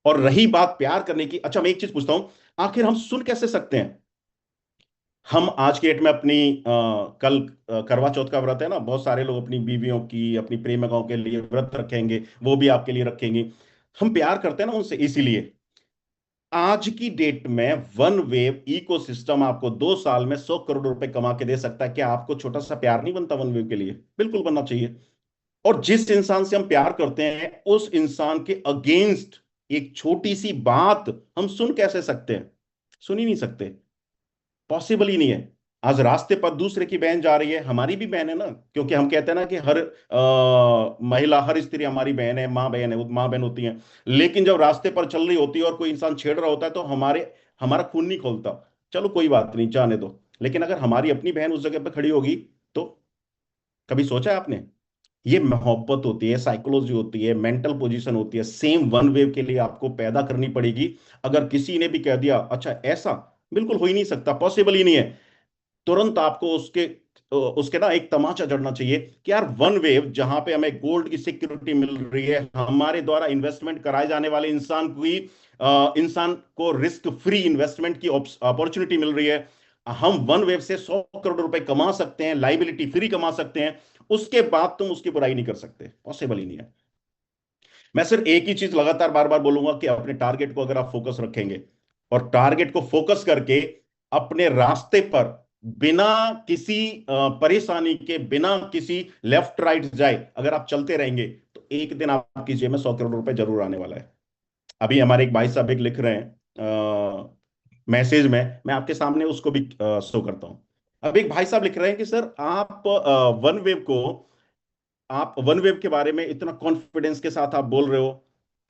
और रही बात प्यार करने की, अच्छा मैं एक चीज पूछता हूं, आखिर हम सुन कैसे सकते हैं? हम आज के डेट में अपनी कल करवा चौथ का व्रत है ना, बहुत सारे लोग अपनी बीवियों की, अपनी प्रेमिकाओं के लिए व्रत रखेंगे, वो भी आपके लिए रखेंगे। हम प्यार करते हैं ना उनसे, इसीलिए आज की डेट में वन वेव इकोसिस्टम आपको 2 साल में 100 करोड़ रुपए कमा के दे सकता है। क्या आपको छोटा सा प्यार नहीं बनता वन वेव के लिए? बिल्कुल बनना चाहिए। और जिस इंसान से हम प्यार करते हैं, उस इंसान के अगेंस्ट एक छोटी सी बात हम सुन कैसे सकते हैं? सुन ही नहीं सकते, पॉसिबल ही नहीं है। आज रास्ते पर दूसरे की बहन जा रही है, हमारी भी बहन है ना, क्योंकि हम कहते हैं ना कि हर महिला, हर स्त्री हमारी बहन है, माँ बहन है, वो माँ बहन होती है। लेकिन जब रास्ते पर चल रही होती है और कोई इंसान छेड़ रहा होता है, तो हमारा खून नहीं खोलता, चलो कोई बात नहीं, जाने दो। लेकिन अगर हमारी अपनी बहन उस जगह पर खड़ी होगी, तो कभी सोचा है आपने? ये मोहब्बत होती है, साइकोलॉजी होती है, मेंटल पोजीशन होती है। सेम वन वेव के लिए आपको पैदा करनी पड़ेगी। अगर किसी ने भी कह दिया अच्छा ऐसा, बिल्कुल हो ही नहीं सकता, पॉसिबल ही नहीं है, तुरंत आपको उसके उसके ना एक तमाचा जड़ना चाहिए कि यार वन वेव, जहां पे हमें गोल्ड की सिक्योरिटी मिल रही है, हमारे द्वारा इन्वेस्टमेंट कराए जाने वाले इंसान को रिस्क फ्री इन्वेस्टमेंट की अपॉर्चुनिटी मिल रही है, हम वन वेव से 100 करोड़ रुपए कमा सकते हैं, लाइबिलिटी फ्री कमा सकते हैं, उसके बाद तुम उसकी बुराई नहीं कर सकते, पॉसिबल ही नहीं है। मैं सिर्फ एक ही चीज लगातार बार बार बोलूंगा कि अपने टारगेट को अगर आप फोकस रखेंगे, और टारगेट को फोकस करके अपने रास्ते पर बिना किसी परेशानी के, बिना किसी लेफ्ट राइट जाए अगर आप चलते रहेंगे, तो एक दिन आपकी जेब में 100 करोड़ रुपए जरूर आने वाला है। अभी हमारे एक भाई साहब एक लिख रहे हैं मैसेज में, मैं आपके सामने उसको भी शो करता हूं। अब एक भाई साहब लिख रहे हैं कि सर आप वन वेव के बारे में इतना कॉन्फिडेंस के साथ आप बोल रहे हो,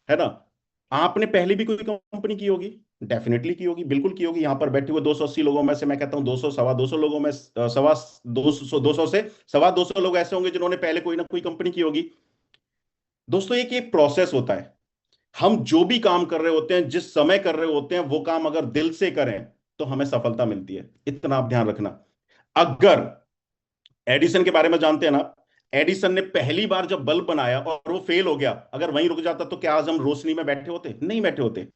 है ना, आपने पहले भी कोई कंपनी की होगी? डेफिनेटली की होगी, बिल्कुल की होगी। यहां पर बैठे हुए 280 लोगों में से मैं कहता हूं 200 सवा 200 लोगों में सवा 200 से सवा 200 लोग ऐसे होंगे जिन्होंने पहले कोई ना कोई कंपनी की होगी। दोस्तों एक प्रोसेस होता है, हम जो भी काम कर रहे होते हैं, जिस समय कर रहे होते हैं, वो काम अगर दिल से करें तो हमें सफलता मिलती है, इतना आप ध्यान रखना। अगर एडिसन के बारे में जानते हैं ना, एडिसन ने पहली बार जब बल्ब बनाया और वो फेल हो गया, अगर वहीं रुक जाता तो क्या आज हम रोशनी में बैठे होते? नहीं बैठे होते।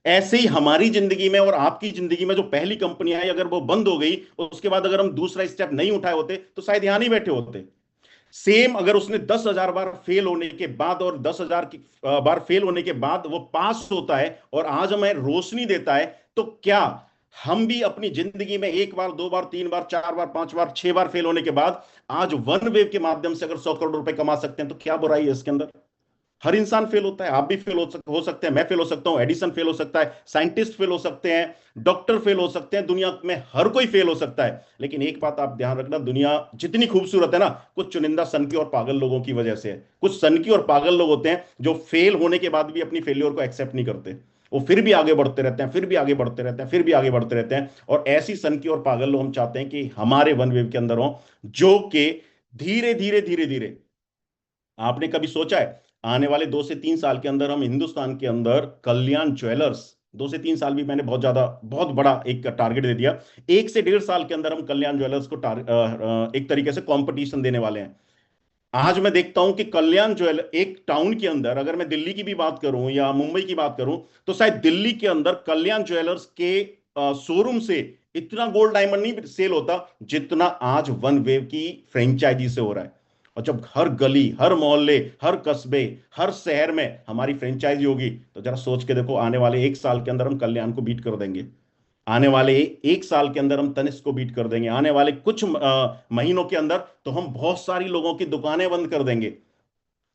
ऐसे ही हमारी जिंदगी में और आपकी जिंदगी में जो पहली कंपनी आई, अगर वो बंद हो गई, उसके बाद अगर हम दूसरा स्टेप नहीं उठाए होते, तो शायद यहां नहीं बैठे होते। सेम अगर उसने 10,000 बार फेल होने के बाद और 10,000 बार फेल होने के बाद वो पास होता है और आज हमें रोशनी देता है, तो क्या हम भी अपनी जिंदगी में 1 बार, 2 बार, 3 बार, 4 बार, 5 बार, 6 बार फेल होने के बाद आज वन वेव के माध्यम से अगर 100 करोड़ रुपए कमा सकते हैं, तो क्या बुराई है इसके अंदर? हर इंसान फेल होता है, आप भी फेल हो सकते हैं, मैं फेल हो सकता हूं, एडिसन फेल हो सकता है, साइंटिस्ट फेल हो सकते हैं, डॉक्टर फेल हो सकते हैं, दुनिया में हर कोई फेल हो सकता है। लेकिन एक बात आप ध्यान रखना, दुनिया जितनी खूबसूरत है ना, कुछ चुनिंदा सनकी और पागल लोगों की वजह से है। कुछ सनकी और पागल लोग होते हैं जो फेल होने के बाद भी अपनी फेलियर को एक्सेप्ट नहीं करते, वो फिर भी आगे बढ़ते रहते हैं, फिर भी आगे बढ़ते रहते हैं, फिर भी आगे बढ़ते रहते हैं। और ऐसी सनकी और पागल लोग हम चाहते हैं कि हमारे वन वेव के अंदर हो, जो कि धीरे धीरे धीरे धीरे, आपने कभी सोचा है आने वाले 2 से 3 साल के अंदर हम हिंदुस्तान के अंदर कल्याण ज्वेलर्स, 2 से 3 साल भी मैंने बहुत ज्यादा, बहुत बड़ा एक टारगेट दे दिया, 1 से 1.5 साल के अंदर हम कल्याण ज्वेलर्स को एक तरीके से कंपटीशन देने वाले हैं। आज मैं देखता हूं कि कल्याण ज्वेलर एक टाउन के अंदर, अगर मैं दिल्ली की भी बात करूं या मुंबई की बात करूं, तो शायद दिल्ली के अंदर कल्याण ज्वेलर्स के शोरूम से इतना गोल्ड डायमंड नहीं सेल होता जितना आज वन वेव की फ्रेंचाइजी से हो रहा है। और जब हर गली, हर मोहल्ले, हर कस्बे, हर शहर में हमारी फ्रेंचाइजी होगी, तो जरा सोच के देखो, आने वाले 1 साल के अंदर हम कल्याण को बीट कर देंगे। आने वाले 1 साल के अंदर हम तनिष्क को बीट कर देंगे। आने वाले कुछ महीनों के अंदर तो हम बहुत सारी लोगों की दुकानें बंद कर देंगे।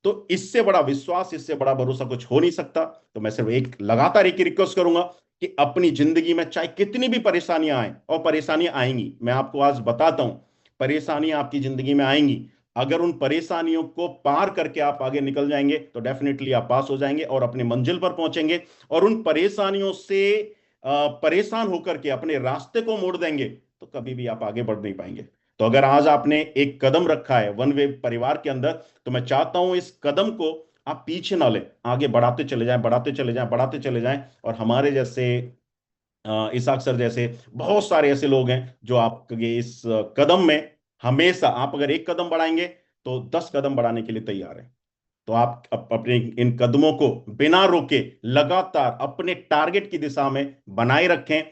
तो इससे बड़ा विश्वास, इससे बड़ा भरोसा कुछ हो नहीं सकता। तो मैं सिर्फ एक लगातार एक रिक्वेस्ट करूंगा कि अपनी जिंदगी में चाहे कितनी भी परेशानियां आए, और परेशानियां आएंगी, मैं आपको आज बताता हूं, परेशानियां आपकी जिंदगी में आएंगी। अगर उन परेशानियों को पार करके आप आगे निकल जाएंगे तो डेफिनेटली आप पास हो जाएंगे और अपनी मंजिल पर पहुंचेंगे। और उन परेशानियों से परेशान होकर के अपने रास्ते को मोड़ देंगे तो कभी भी आप आगे बढ़ नहीं पाएंगे। तो अगर आज आपने एक कदम रखा है वन वेव परिवार के अंदर, तो मैं चाहता हूं इस कदम को आप पीछे ना लें, आगे बढ़ाते चले जाएं, बढ़ाते चले जाएं, बढ़ाते चले जाएं। और हमारे जैसे इसाक सर जैसे बहुत सारे ऐसे लोग हैं जो आपके इस कदम में हमेशा, आप अगर एक कदम बढ़ाएंगे तो 10 कदम बढ़ाने के लिए तैयार है। तो आप अपने इन कदमों को बिना रोके लगातार अपने टारगेट की दिशा में बनाए रखें,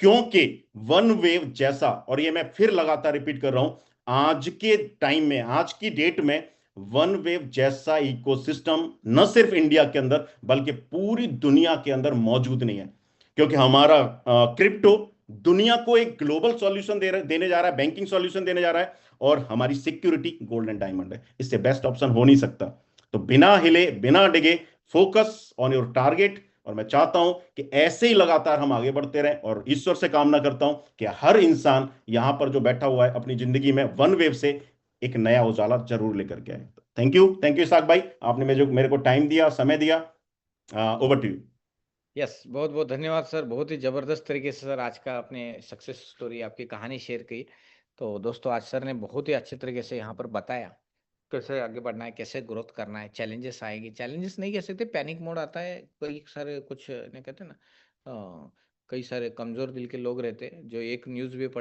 क्योंकि वन वेव जैसा, और ये मैं फिर लगातार रिपीट कर रहा हूं, आज के टाइम में, आज की डेट में वन वेव जैसा इकोसिस्टम न सिर्फ इंडिया के अंदर बल्कि पूरी दुनिया के अंदर मौजूद नहीं है। क्योंकि हमारा क्रिप्टो दुनिया को एक ग्लोबल सॉल्यूशन देने जा रहा है, बैंकिंग सॉल्यूशन देने जा रहा है, और हमारी सिक्योरिटी गोल्ड एंड डायमंड है। इससे बेस्ट ऑप्शन हो नहीं सकता। तो बिना हिले, बिना डिगे, फोकस ऑन योर टारगेट। और मैं चाहता हूं कि ऐसे ही लगातार हम आगे बढ़ते रहें, और ईश्वर से कामना करता हूं कि हर इंसान यहां पर जो बैठा हुआ है अपनी जिंदगी में वन वेव से एक नया उजाला जरूर लेकर के आए। Thank you, thank you Isaq भाई, आपने मेरे को टाइम दिया, समय दिया। Over to you. यस, बहुत बहुत धन्यवाद सर, बहुत ही ज़बरदस्त तरीके से सर आज का आपने सक्सेस स्टोरी, आपकी कहानी शेयर की। तो दोस्तों, आज सर ने बहुत ही अच्छे तरीके से यहाँ पर बताया कैसे आगे बढ़ना है, कैसे ग्रोथ करना है। चैलेंजेस आएंगे, चैलेंजेस नहीं कह सकते, पैनिक मोड आता है, कई सारे कुछ नहीं कहते ना, कई सारे कमज़ोर दिल के लोग रहते हैं जो एक न्यूज़ भी पढ़